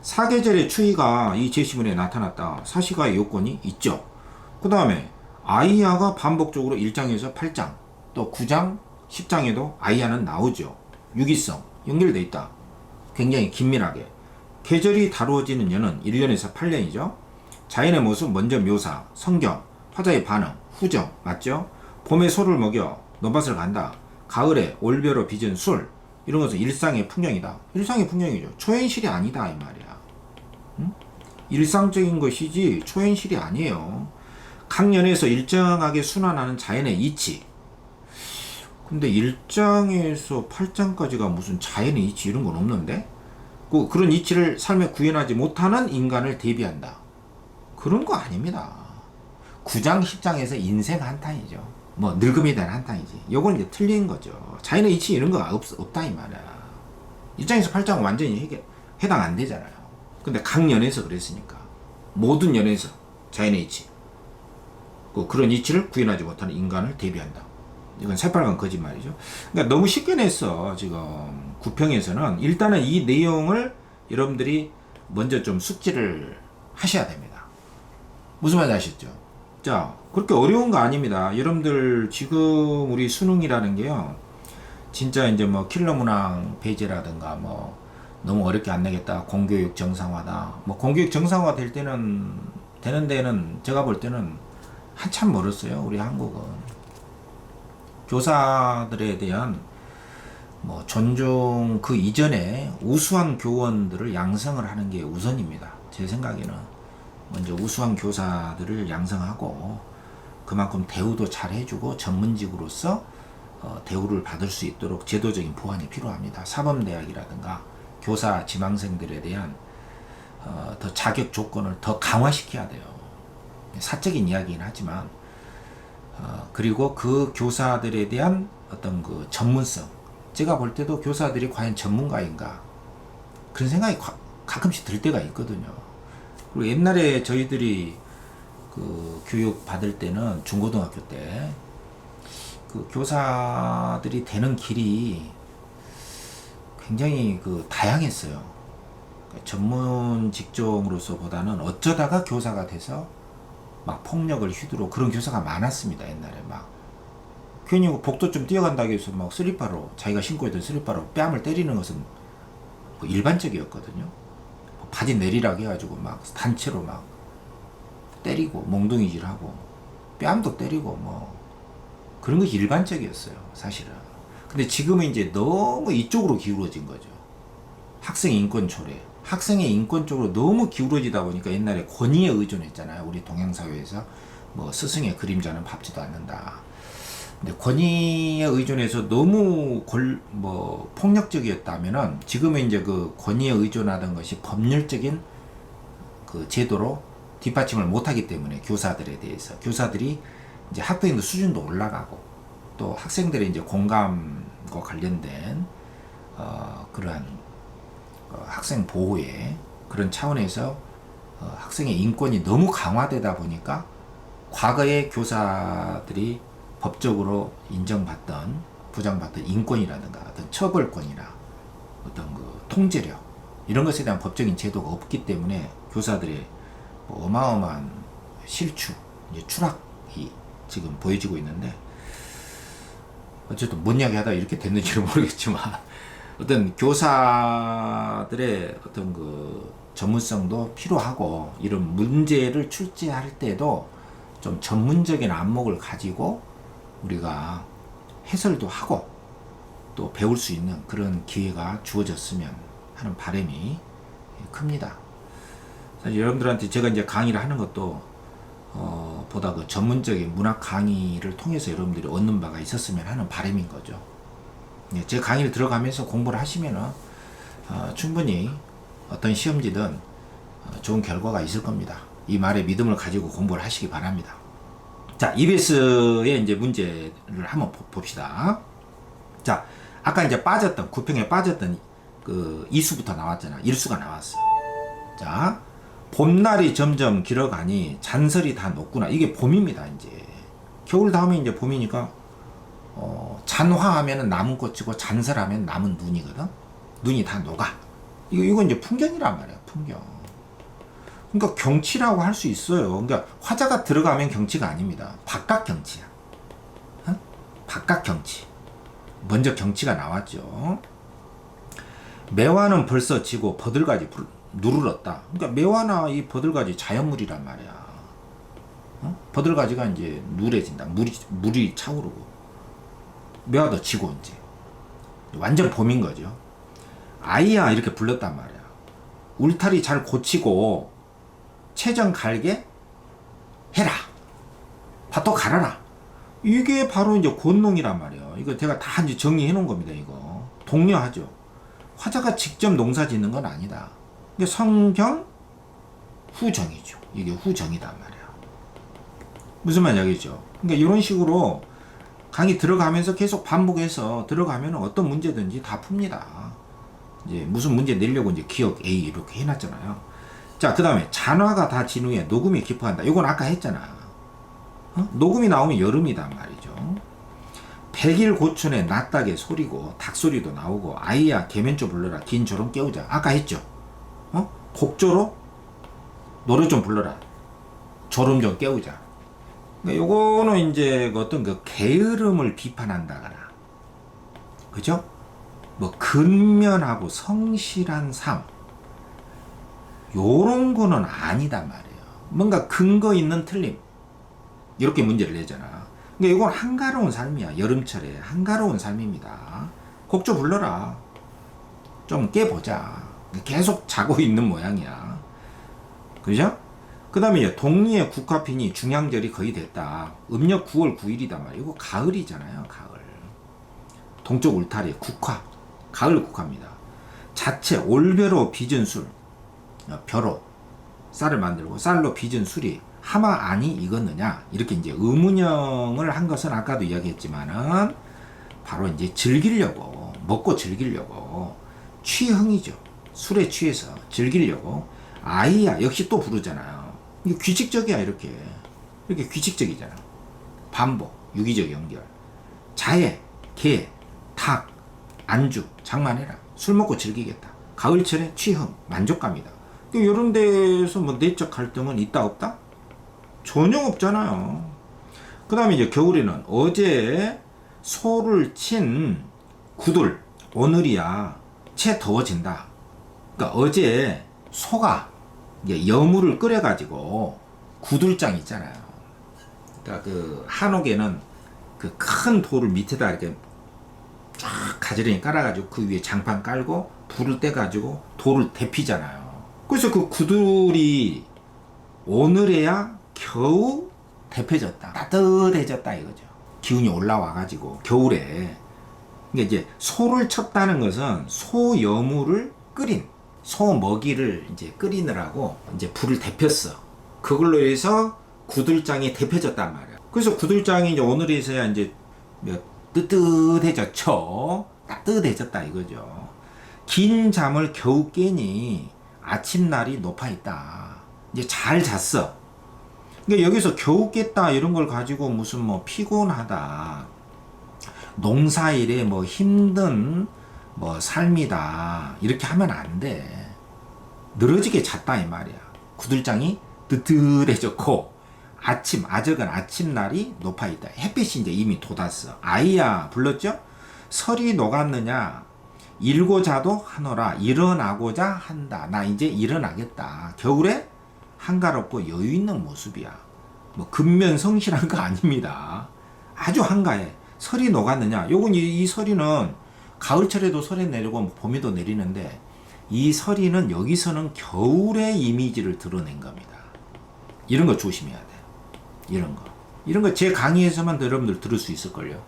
사계절의 추이가 이 제시문에 나타났다. 사시가의 요건이 있죠. 그 다음에 아이야가 반복적으로 1장에서 8장 또 9장 10장에도 아이야는 나오죠. 유기성 연결돼 있다. 굉장히 긴밀하게 계절이 다루어지는 년은 1년에서 8년이죠. 자연의 모습 먼저 묘사, 성경, 화자의 반응, 후정 맞죠? 봄에 소를 먹여 논밭을 간다. 가을에 올벼로 빚은 술 이런 것은 일상의 풍경이다. 일상의 풍경이죠. 초현실이 아니다 이 말이야. 응? 일상적인 것이지 초현실이 아니에요. 각 연에서 일정하게 순환하는 자연의 이치. 근데 1장에서 8장까지가 무슨 자연의 이치 이런 건 없는데? 그런 이치를 삶에 구현하지 못하는 인간을 대비한다. 그런 거 아닙니다. 9장, 10장에서 인생 한탄이죠. 뭐 늙음에 대한 한탄이지. 요건 이제 틀린 거죠. 자연의 이치 이런 거 없다 이 말이야. 1장에서 8장은 완전히 해당 안 되잖아요. 근데 각 연에서 그랬으니까. 모든 연에서 자연의 이치. 그런 이치를 구현하지 못하는 인간을 대비한다. 이건 새빨간 거짓말이죠. 그러니까 너무 쉽게 냈어. 지금 구평에서는 일단은 이 내용을 여러분들이 먼저 좀 숙지를 하셔야 됩니다. 무슨 말인지 아시죠? 자, 그렇게 어려운 거 아닙니다. 여러분들 지금 우리 수능이라는 게요, 진짜 이제 뭐 킬러 문항 배제라든가 뭐 너무 어렵게 안 내겠다, 공교육 정상화다, 뭐 공교육 정상화 될 때는 되는 데는 제가 볼 때는 한참 멀었어요. 우리 한국은 교사들에 대한 뭐 존중 그 이전에 우수한 교원들을 양성을 하는 게 우선입니다. 제 생각에는 먼저 우수한 교사들을 양성하고 그만큼 대우도 잘 해주고 전문직으로서 대우를 받을 수 있도록 제도적인 보완이 필요합니다. 사범대학이라든가 교사 지망생들에 대한 더 자격 조건을 더 강화시켜야 돼요. 사적인 이야기긴 하지만 그리고 그 교사들에 대한 어떤 그 전문성, 제가 볼 때도 교사들이 과연 전문가인가 그런 생각이 가끔씩 들 때가 있거든요. 그리고 옛날에 저희들이 그 교육 받을 때는 중고등학교 때 그 교사들이 되는 길이 굉장히 그 다양했어요. 그러니까 전문 직종으로서 보다는 어쩌다가 교사가 돼서 막 폭력을 휘두르고 그런 교사가 많았습니다. 옛날에 막 괜히 복도 좀 뛰어간다고 해서 막 슬리퍼로, 자기가 신고 있던 슬리퍼로 뺨을 때리는 것은 뭐 일반적이었거든요. 바지 내리라고 해가지고 막 단체로 막 때리고 몽둥이질하고 뺨도 때리고 뭐 그런 것이 일반적이었어요, 사실은. 근데 지금은 이제 너무 이쪽으로 기울어진 거죠. 학생 인권 초래, 학생의 인권 쪽으로 너무 기울어지다 보니까 옛날에 권위에 의존했잖아요. 우리 동양사회에서 뭐 스승의 그림자는 밟지도 않는다. 근데 권위에 의존해서 너무 폭력적이었다면은 지금은 이제 그 권위에 의존하던 것이 법률적인 그 제도로 뒷받침을 못하기 때문에 교사들에 대해서 교사들이 이제 학부형도 수준도 올라가고 또 학생들의 이제 공감과 관련된 그러한 학생 보호의 그런 차원에서 학생의 인권이 너무 강화되다 보니까 과거의 교사들이 법적으로 인정받던 보장받던 인권이라든가 어떤 처벌권이나 어떤 그 통제력 이런 것에 대한 법적인 제도가 없기 때문에 교사들의 뭐 어마어마한 실추, 이제 추락이 지금 보여지고 있는데, 어쨌든 뭔 이야기 하다 이렇게 됐는지는 모르겠지만 어떤 교사들의 어떤 그 전문성도 필요하고 이런 문제를 출제할 때도 좀 전문적인 안목을 가지고 우리가 해설도 하고 또 배울 수 있는 그런 기회가 주어졌으면 하는 바람이 큽니다. 사실 여러분들한테 제가 이제 강의를 하는 것도 보다 그 전문적인 문학 강의를 통해서 여러분들이 얻는 바가 있었으면 하는 바람인 거죠. 제 강의를 들어가면서 공부를 하시면은 충분히 어떤 시험지든 좋은 결과가 있을 겁니다. 이 말에 믿음을 가지고 공부를 하시기 바랍니다. 자, EBS의 이제 문제를 한번 봅시다. 자, 아까 이제 구평에 빠졌던 그 이수부터 나왔잖아. 일수가 나왔어. 자, 봄날이 점점 길어가니 잔설이 다 녹구나. 이게 봄입니다, 이제. 겨울 다음에 이제 봄이니까, 잔화하면은 나무 꽃이고 잔설하면 남은 눈이거든? 눈이 다 녹아. 이거 이제 풍경이란 말이야, 풍경. 그러니까 경치라고 할 수 있어요. 그러니까 화자가 들어가면 경치가 아닙니다. 바깥 경치야. 어? 바깥 경치. 먼저 경치가 나왔죠. 매화는 벌써 지고 버들가지 누르렀다. 그러니까 매화나 이 버들가지 자연물이란 말이야. 버들가지가 이제 누래진다. 물이 차오르고 매화도 지고 이제 완전 봄인 거죠. 아이야 이렇게 불렀단 말이야. 울타리 잘 고치고 채정 갈게 해라. 밭도 갈아라. 이게 바로 이제 곤농이란 말이에요. 이거 제가 다 이제 정리해 놓은 겁니다. 이거 독려하죠. 화자가 직접 농사 짓는 건 아니다. 이게 성경 후정이죠. 이게 후정이단 말이야. 무슨 말이죠? 그러니까 이런 식으로 강의 들어가면서 계속 반복해서 들어가면 어떤 문제든지 다 풉니다. 이제 무슨 문제 내려고 이제 기억 A 이렇게 해놨잖아요. 자, 그 다음에 잔화가 다 진 후에 녹음이 깊어간다. 이건 아까 했잖아. 녹음이 나오면 여름이단 말이죠. 백일 고춘에 낮닭의 소리고 닭소리도 나오고 아이야 개면조 불러라 긴 조름 깨우자. 아까 했죠. 곡조로 노래 좀 불러라. 졸음 좀 깨우자. 그러니까 요거는 이제 어떤 그 게으름을 비판한다거나, 그죠? 뭐 근면하고 성실한 삶, 요런 거는 아니다 말이에요. 뭔가 근거 있는 틀림, 이렇게 문제를 내잖아. 그러니까 이건 한가로운 삶이야. 여름철에 한가로운 삶입니다. 곡 좀 불러라. 좀 깨보자. 계속 자고 있는 모양이야. 그죠? 그 다음에 동리의 국화핀이 중양절이 거의 됐다. 음력 9월 9일이단 말이에요. 이거 가을이잖아요. 가을. 동쪽 울타리 국화. 가을 국화입니다. 자체 올벼로 빚은 술. 벼로 쌀을 만들고 쌀로 빚은 술이 하마 아니 익었느냐, 이렇게 이제 의문형을 한 것은 아까도 이야기했지만은 바로 이제 즐기려고, 먹고 즐기려고, 취흥이죠. 술에 취해서 즐기려고. 아이야 역시 또 부르잖아요. 이게 규칙적이야. 이렇게 규칙적이잖아. 반복, 유기적 연결. 자해, 개, 닭, 안주, 장만해라. 술 먹고 즐기겠다. 가을철에 취흥, 만족감이다. 이런 데서 뭐 내적 갈등은 있다 없다? 전혀 없잖아요. 그 다음에 이제 겨울에는 어제 소를 친 구들, 오늘이야 채 더워진다. 그러니까 어제 소가 이제 여물을 끓여가지고 구들장 있잖아요. 그러니까 그 한옥에는 그 큰 돌을 밑에다 이렇게 쫙 가지런히 깔아가지고 그 위에 장판 깔고 불을 떼가지고 돌을 데피잖아요. 그래서 그 구들이 오늘에야 겨우 데펴졌다. 따뜻해졌다 이거죠. 기운이 올라와가지고 겨울에. 그러니까 이제 소를 쳤다는 것은 소 여물을 끓인, 소 먹이를 이제 끓이느라고 이제 불을 데폈어. 그걸로 해서 구들장이 데펴졌단 말이야. 그래서 구들장이 이제 오늘에서야 이제 뜨뜻해졌죠. 따뜻해졌다 이거죠. 긴 잠을 겨우 깨니 아침날이 높아 있다. 이제 잘 잤어. 그러니까 여기서 겨우 깼다 이런 걸 가지고 무슨 뭐 피곤하다, 농사일에 뭐 힘든 뭐 삶이다 이렇게 하면 안 돼. 늘어지게 잤다 이 말이야. 구들장이 뜨뜻해졌고 아적은 아침날이 높아 있다. 햇빛이 이제 이미 돋았어. 아이야 불렀죠? 설이 녹았느냐, 일고자도 하노라. 일어나고자 한다. 나 이제 일어나겠다. 겨울에 한가롭고 여유 있는 모습이야. 뭐 근면 성실한 거 아닙니다. 아주 한가해. 설이 녹았느냐, 요건 이 설이는 가을철에도 설이 내리고 봄에도 내리는데, 이 설이는 여기서는 겨울의 이미지를 드러낸 겁니다. 이런 거 조심해야 돼. 이런 거 제 강의에서만 여러분들 들을 수 있을걸요.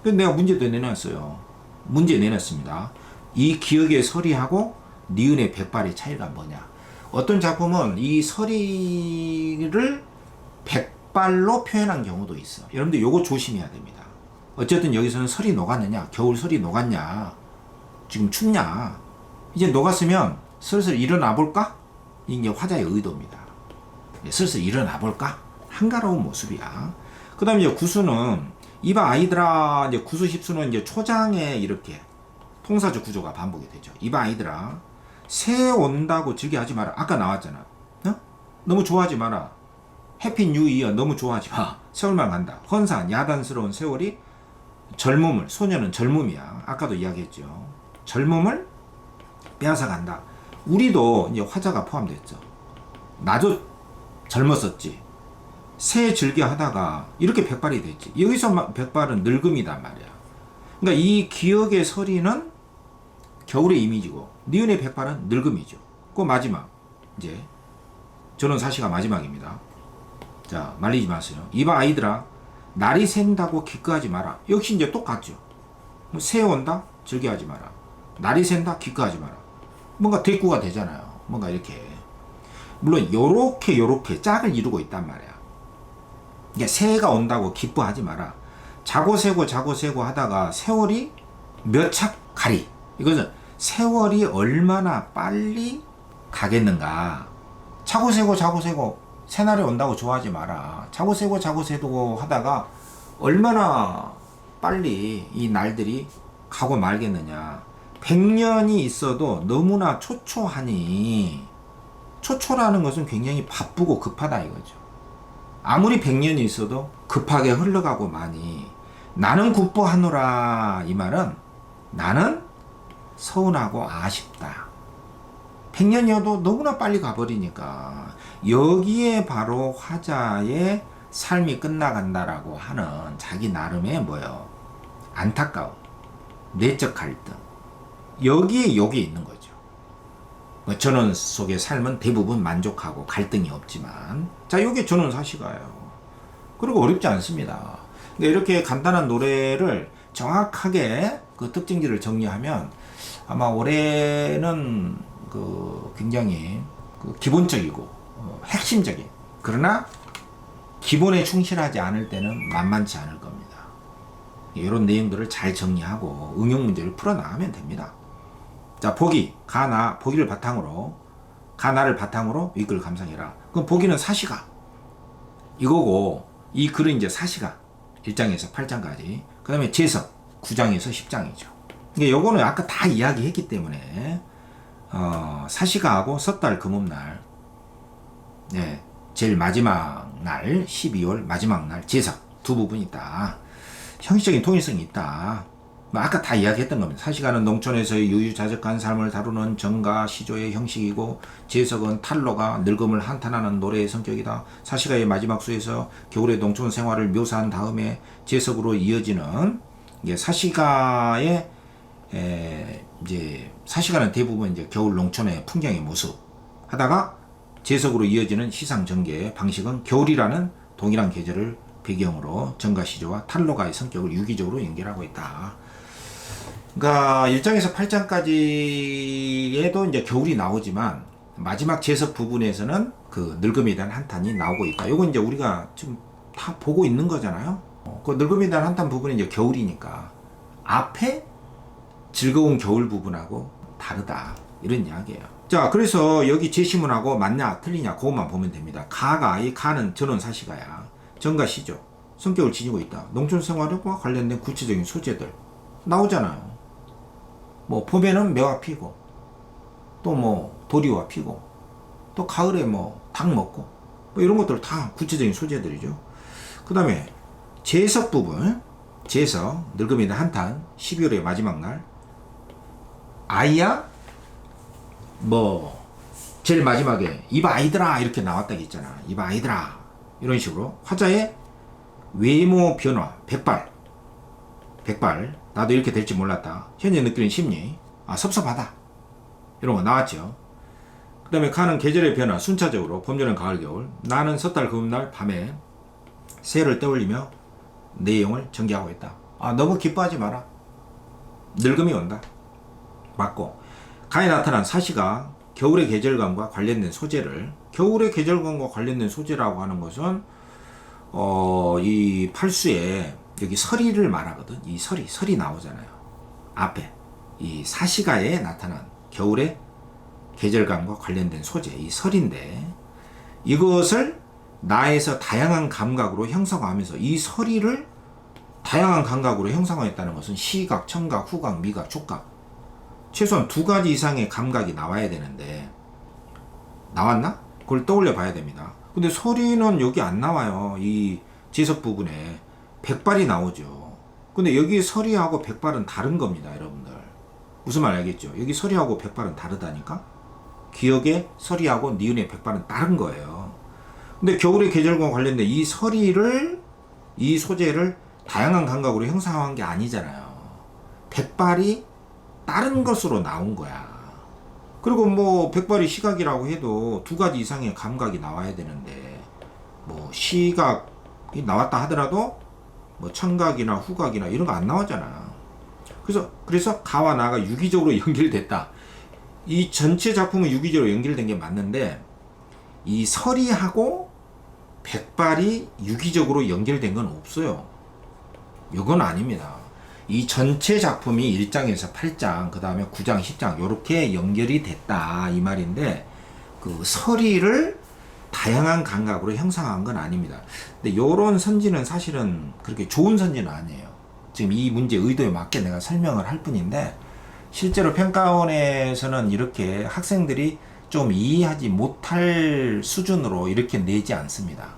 근데 내가 문제도 내놨어요. 문제 내놨습니다. 이 기억의 설이하고 니은의 백발의 차이가 뭐냐. 어떤 작품은 이 설이를 백발로 표현한 경우도 있어. 여러분들 요거 조심해야 됩니다. 어쨌든 여기서는 설이 녹았느냐, 겨울 설이 녹았냐, 지금 춥냐, 이제 녹았으면 슬슬 일어나 볼까? 이게 화자의 의도입니다. 슬슬 일어나 볼까? 한가로운 모습이야. 그 다음에 이제 구수는, 이봐 아이들아, 이제 구수 십수는 이제 초장에 이렇게 통사적 구조가 반복이 되죠. 이봐 아이들아, 새 온다고 즐겨하지 마라. 아까 나왔잖아. 너무 좋아하지 마라. 해피 뉴 이어 너무 좋아하지 마. 세월만 간다. 헌산, 야단스러운 세월이 젊음을, 소녀는 젊음이야. 아까도 이야기했죠. 젊음을 빼앗아 간다. 우리도 이제 화자가 포함됐죠. 나도 젊었었지. 새 즐겨 하다가 이렇게 백발이 됐지. 여기서 백발은 늙음이단 말이야. 그러니까 이 기억의 설이는 겨울의 이미지고, 니은의 백발은 늙음이죠. 그 마지막, 이제 저는 사시가 마지막입니다. 자, 말리지 마세요. 이봐 아이들아, 날이 샌다고 기꺼하지 마라. 역시 이제 똑같죠. 새 온다? 즐겨하지 마라. 날이 샌다? 기꺼하지 마라. 뭔가 대꾸가 되잖아요. 뭔가 이렇게. 물론 요렇게 짝을 이루고 있단 말이야. 이게 새해가 온다고 기뻐하지 마라. 자고 세고 하다가 세월이 몇 착 가리. 이것은 세월이 얼마나 빨리 가겠는가. 자고 세고 새날이 온다고 좋아하지 마라. 자고 세고 하다가 얼마나 빨리 이 날들이 가고 말겠느냐. 100년이 있어도 너무나 초초하니, 초초라는 것은 굉장히 바쁘고 급하다 이거죠. 아무리 100년이 있어도 급하게 흘러가고 마니 나는 굽보하노라. 이 말은 나는 서운하고 아쉽다. 100년이어도 너무나 빨리 가버리니까 여기에 바로 화자의 삶이 끝나간다라고 하는 자기 나름의 뭐요? 안타까움, 내적 갈등. 여기에 욕이 있는 거죠. 전원 속의 삶은 대부분 만족하고 갈등이 없지만, 자, 이게 전원 사시가예요. 그리고 어렵지 않습니다. 그러니까 이렇게 간단한 노래를 정확하게 그 특징들을 정리하면 아마 올해는 굉장히 기본적이고 핵심적인, 그러나 기본에 충실하지 않을 때는 만만치 않을 겁니다. 이런 내용들을 잘 정리하고 응용 문제를 풀어나가면 됩니다. 자, 보기, 가나, 보기를 바탕으로, 가나를 바탕으로 윗글 감상해라. 그럼 보기는 사시가 이거고, 이 글은 이제 사시가 1장에서 8장까지, 그 다음에 제석 9장에서 10장이죠. 그러니까 요거는 아까 다 이야기했기 때문에 사시가하고 섣달 금음날, 네, 제일 마지막 날 12월 마지막 날 제석 두 부분이 있다. 형식적인 통일성이 있다. 아까 다 이야기했던 겁니다. 사시가는 농촌에서의 유유자적한 삶을 다루는 정가 시조의 형식이고, 제석은 탈로가 늙음을 한탄하는 노래의 성격이다. 사시가의 마지막 수에서 겨울의 농촌 생활을 묘사한 다음에 제석으로 이어지는, 이게 사시가의 이제 사시가는 대부분 이제 겨울 농촌의 풍경의 모습 하다가, 제석으로 이어지는 시상 전개의 방식은 겨울이라는 동일한 계절을 배경으로 정가 시조와 탈로가의 성격을 유기적으로 연결하고 있다. 그러니까 1장에서 8장까지에도 이제 겨울이 나오지만 마지막 제석 부분에서는 그 늙음에 대한 한탄이 나오고 있다. 이건 이제 우리가 지금 다 보고 있는 거잖아요. 그 늙음에 대한 한탄 부분이 이제 겨울이니까 앞에 즐거운 겨울 부분하고 다르다, 이런 이야기예요. 자, 그래서 여기 제시문하고 맞냐 틀리냐 그것만 보면 됩니다. 가가, 이 가는 전원 사시가야. 정가 시조 성격을 지니고 있다. 농촌 생활과 관련된 구체적인 소재들 나오잖아요. 뭐 봄에는 매화 피고, 또 뭐 도리와 피고, 또 가을에 뭐 닭 먹고, 뭐 이런 것들 다 구체적인 소재들이죠. 그 다음에 제석 부분, 제석 늙음에 대한 한탄 12월의 마지막 날, 아이야 뭐 제일 마지막에 이봐 아이들아 이렇게 나왔다고 했잖아. 이봐 아이들아, 이런 식으로 화자의 외모 변화, 백발, 나도 이렇게 될지 몰랐다. 현재 느끼는 심리, 섭섭하다, 이런 거 나왔죠. 그 다음에 가는 계절의 변화, 순차적으로 봄, 여름, 가을, 겨울. 나는 섣달 금음날 밤에 새를 떠올리며 내용을 전개하고 있다. 너무 기뻐하지 마라. 늙음이 온다. 맞고, 가에 나타난 사시가 겨울의 계절감과 관련된 소재를, 겨울의 계절감과 관련된 소재라고 하는 것은 이 팔수에 여기 서리를 말하거든. 이 설이 나오잖아요. 앞에 이 사시가에 나타난 겨울의 계절감과 관련된 소재, 이 설인데, 이것을 나에서 다양한 감각으로 형성하면서, 이 서리를 다양한 감각으로 형성했다는 것은 시각, 청각, 후각, 미각, 촉각, 최소한 2가지 이상의 감각이 나와야 되는데 나왔나? 그걸 떠올려 봐야 됩니다. 근데 서리는 여기 안 나와요. 이 제석 부분에 백발이 나오죠. 근데 여기 서리하고 백발은 다른 겁니다, 여러분들. 무슨 말 알겠죠? 여기 서리하고 백발은 다르다니까? 기억의 서리하고 니은의 백발은 다른 거예요. 근데 겨울의 계절과 관련된 이 서리를, 이 소재를 다양한 감각으로 형성한 게 아니잖아요. 백발이 다른 것으로 나온 거야. 그리고 뭐 백발이 시각이라고 해도 2가지 이상의 감각이 나와야 되는데, 뭐 시각이 나왔다 하더라도 뭐 청각이나 후각이나 이런 거 안 나오잖아. 그래서 가와 나가 유기적으로 연결됐다. 이 전체 작품은 유기적으로 연결된 게 맞는데, 이 서리하고 백발이 유기적으로 연결된 건 없어요. 이건 아닙니다. 이 전체 작품이 1장에서 8장, 그 다음에 9장, 10장 이렇게 연결이 됐다, 이 말인데, 그 서리를 다양한 감각으로 형성한 건 아닙니다. 근데 요런 선지는 사실은 그렇게 좋은 선지는 아니에요. 지금 이 문제 의도에 맞게 내가 설명을 할 뿐인데, 실제로 평가원에서는 이렇게 학생들이 좀 이해하지 못할 수준으로 이렇게 내지 않습니다.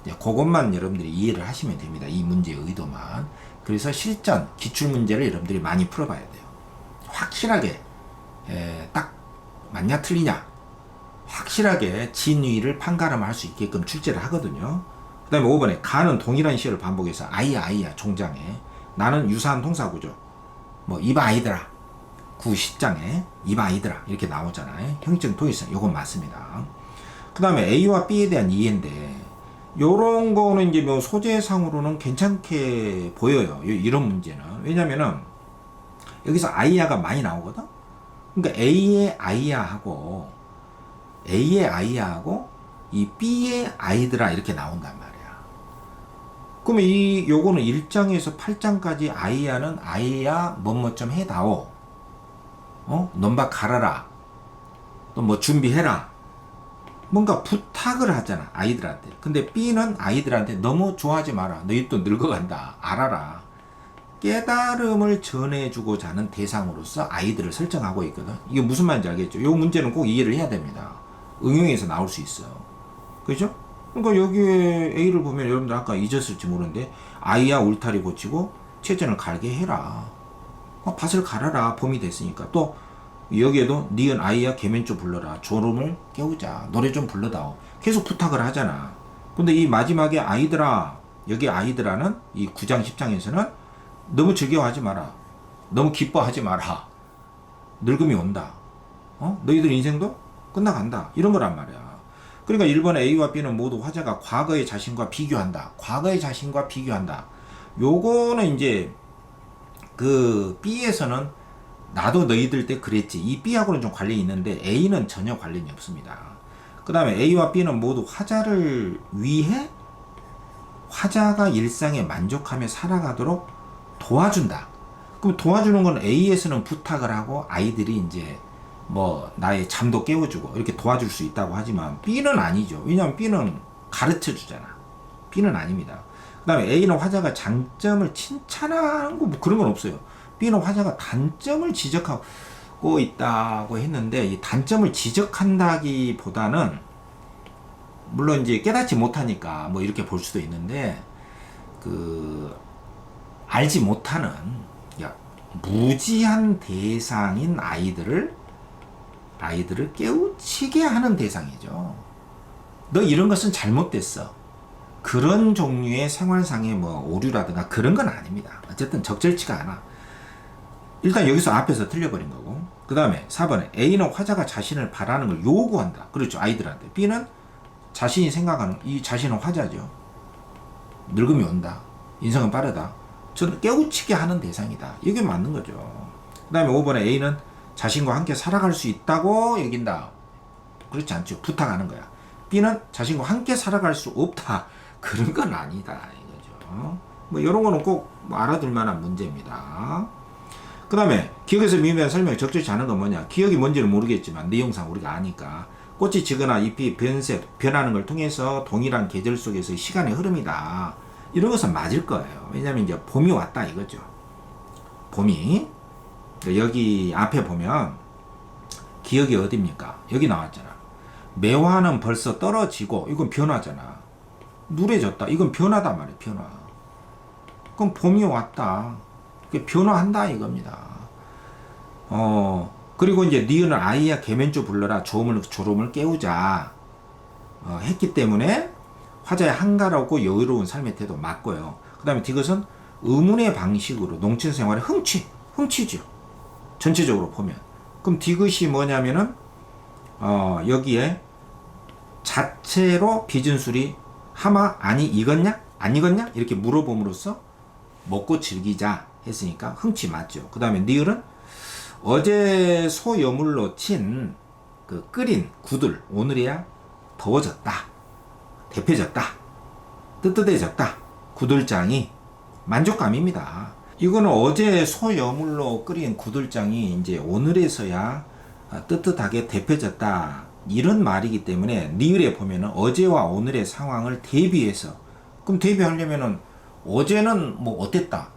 그것만 여러분들이 이해를 하시면 됩니다. 이 문제의 의도만. 그래서 실전 기출문제를 여러분들이 많이 풀어봐야 돼요. 확실하게 딱 맞냐 틀리냐 확실하게 진위를 판가름할 수 있게끔 출제를 하거든요. 그 다음에 5번에 가는 동일한 시를 반복해서 아이야 종장에 나는 유사한 동사구조 뭐 이봐 아이들아 9, 10장에 이봐 아이들아 이렇게 나오잖아요. 형용적 동일성 요건 맞습니다. 그 다음에 A와 B에 대한 이해인데 요런 거는 이제 뭐 소재상으로는 괜찮게 보여요. 이런 문제는. 왜냐면은 여기서 아이야가 많이 나오거든? 그러니까 A의 아이야하고 이 B의 아이들아 이렇게 나온단 말이야. 그러면 요거는 1장에서 8장까지 아이야는 아이야 뭐뭐 좀 해다오. 넘바 갈아라. 또 뭐 준비해라. 뭔가 부탁을 하잖아 아이들한테. 근데 B는 아이들한테 너무 좋아하지 마라. 너희 또 늙어간다. 알아라. 깨달음을 전해주고자 하는 대상으로서 아이들을 설정하고 있거든. 이게 무슨 말인지 알겠죠? 이 문제는 꼭 이해를 해야 됩니다. 응용에서 나올 수 있어요. 그죠? 그러니까 여기에 A를 보면 여러분들 아까 잊었을지 모르는데 아이야 울타리 고치고 채전을 갈게 해라. 밭을 갈아라. 봄이 됐으니까. 또 여기에도 니은 아이야 개면조 불러라. 졸음을 깨우자. 노래 좀 불러다오. 계속 부탁을 하잖아. 근데 이 마지막에 아이들아 여기 아이들아는 이 9장 10장에서는 너무 즐겨하지 마라. 너무 기뻐하지 마라. 늙음이 온다. 너희들 인생도 끝나간다. 이런 거란 말이야. 그러니까 1번에 A와 B는 모두 화자가 과거의 자신과 비교한다. 과거의 자신과 비교한다. 요거는 이제 그 B에서는 나도 너희들 때 그랬지. 이 B하고는 좀 관련이 있는데 A는 전혀 관련이 없습니다. 그 다음에 A와 B는 모두 화자를 위해 화자가 일상에 만족하며 살아가도록 도와준다. 그럼 도와주는 건 A에서는 부탁을 하고 아이들이 이제 뭐 나의 잠도 깨워주고 이렇게 도와줄 수 있다고 하지만 B는 아니죠. 왜냐하면 B는 가르쳐 주잖아. B는 아닙니다. 그 다음에 A는 화자가 장점을 칭찬하는 거 뭐 그런 건 없어요. B는 화자가 단점을 지적하고 있다고 했는데 이 단점을 지적한다기보다는 물론 이제 깨닫지 못하니까 뭐 이렇게 볼 수도 있는데 알지 못하는 무지한 대상인 아이들을 깨우치게 하는 대상이죠. 너 이런 것은 잘못됐어. 그런 종류의 생활상의 뭐 오류라든가 그런 건 아닙니다. 어쨌든 적절치가 않아. 일단 여기서 앞에서 틀려버린 거고. 그 다음에 4번에 A는 화자가 자신을 바라는 걸 요구한다. 그렇죠. 아이들한테. B는 자신이 생각하는 이 자신은 화자죠. 늙음이 온다. 인생은 빠르다. 저는 깨우치게 하는 대상이다. 이게 맞는 거죠. 그 다음에 5번에 A는 자신과 함께 살아갈 수 있다고 여긴다. 그렇지 않죠. 부탁하는 거야. B는 자신과 함께 살아갈 수 없다. 그런 건 아니다. 이거죠. 뭐 이런 거는 꼭 알아둘 만한 문제입니다. 그 다음에 기억에서 미미한 설명이 적절치 않은 건 뭐냐. 기억이 뭔지는 모르겠지만 내용상 우리가 아니까 꽃이 지거나 잎이 변하는 걸 통해서 동일한 계절 속에서의 시간의 흐름이다. 이런 것은 맞을 거예요. 왜냐면 이제 봄이 왔다 이거죠. 봄이. 여기 앞에 보면 기억이 어딥니까? 여기 나왔잖아. 매화는 벌써 떨어지고 이건 변화잖아. 누래졌다. 이건 변화단 말이에요. 변화. 그럼 봄이 왔다. 변화한다 이겁니다. 그리고 이제 니은은 아이야 개면조 불러라. 졸음을 깨우자. 했기 때문에 화자의 한가롭고 여유로운 삶의 태도 맞고요. 그 다음에 디귿은 의문의 방식으로 농촌 생활의 흥취죠. 전체적으로 보면. 그럼 디귿이 뭐냐면은 여기에 자체로 비준술이 하마 아니 익었냐? 안 익었냐? 이렇게 물어봄으로써 먹고 즐기자 했으니까 흥취 맞죠. 그 다음에 니을은 어제 소여물로 친 끓인 구들 오늘이야 더워졌다. 대표졌다. 뜨뜻해졌다. 구들장이 만족감입니다. 이거는 어제 소여물로 끓인 구들장이 이제 오늘에서야 뜨뜻하게 데펴졌다. 이런 말이기 때문에 니을에 보면은 어제와 오늘의 상황을 대비해서 그럼 대비하려면은 어제는 뭐 어땠다.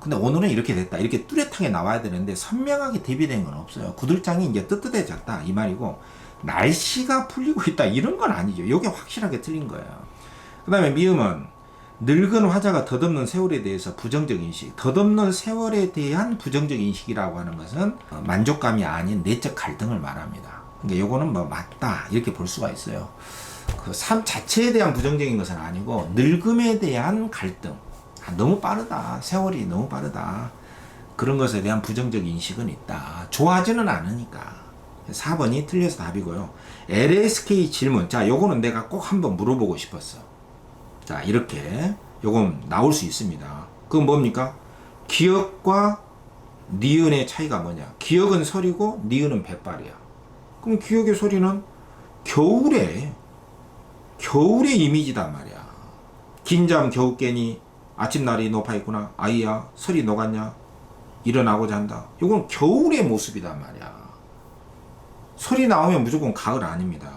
근데 오늘은 이렇게 됐다. 이렇게 뚜렷하게 나와야 되는데 선명하게 대비된 건 없어요. 구들장이 이제 뜨뜻해졌다 이 말이고 날씨가 풀리고 있다 이런 건 아니죠. 이게 확실하게 틀린 거예요. 그 다음에 미음은 늙은 화자가 덧없는 세월에 대해서 부정적 인식. 덧없는 세월에 대한 부정적 인식이라고 하는 것은 만족감이 아닌 내적 갈등을 말합니다. 그러니까 요거는 뭐 맞다 이렇게 볼 수가 있어요. 그 삶 자체에 대한 부정적인 것은 아니고 늙음에 대한 갈등. 너무 빠르다. 세월이 너무 빠르다. 그런 것에 대한 부정적 인식은 있다. 좋아하지는 않으니까. 4번이 틀려서 답이고요. LSK 질문. 자, 요거는 내가 꼭 한번 물어보고 싶었어. 자, 이렇게. 요건 나올 수 있습니다. 그건 뭡니까? 기억과 니은의 차이가 뭐냐? 기억은 설이고 니은은 백발이야. 그럼 기억의 소리는 겨울의 이미지단 말이야. 긴잠 겨우 깨니 아침날이 높아있구나. 아이야 설이 녹았냐? 일어나고자 한다. 이건 겨울의 모습이단 말이야. 설이 나오면 무조건 가을 아닙니다.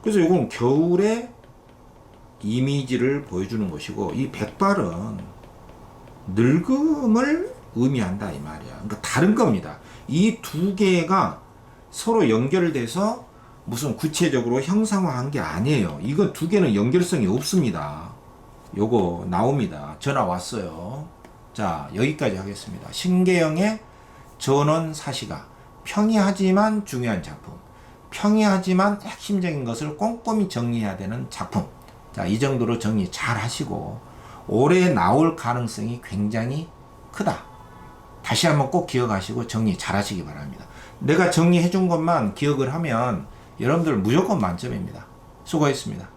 그래서 이건 겨울의 이미지를 보여주는 것이고 이 백발은 늙음을 의미한다 이 말이야. 그러니까 다른 겁니다. 이 두 개가 서로 연결돼서 무슨 구체적으로 형상화한 게 아니에요. 이거 두 개는 연결성이 없습니다. 요거 나옵니다. 전화 왔어요. 자, 여기까지 하겠습니다. 신계영의 전원사시가 평이하지만 중요한 작품. 평이하지만 핵심적인 것을 꼼꼼히 정리해야 되는 작품. 자, 이 정도로 정리 잘 하시고 올해 나올 가능성이 굉장히 크다. 다시 한번 꼭 기억하시고 정리 잘 하시기 바랍니다. 내가 정리해 준 것만 기억을 하면 여러분들 무조건 만점입니다. 수고했습니다.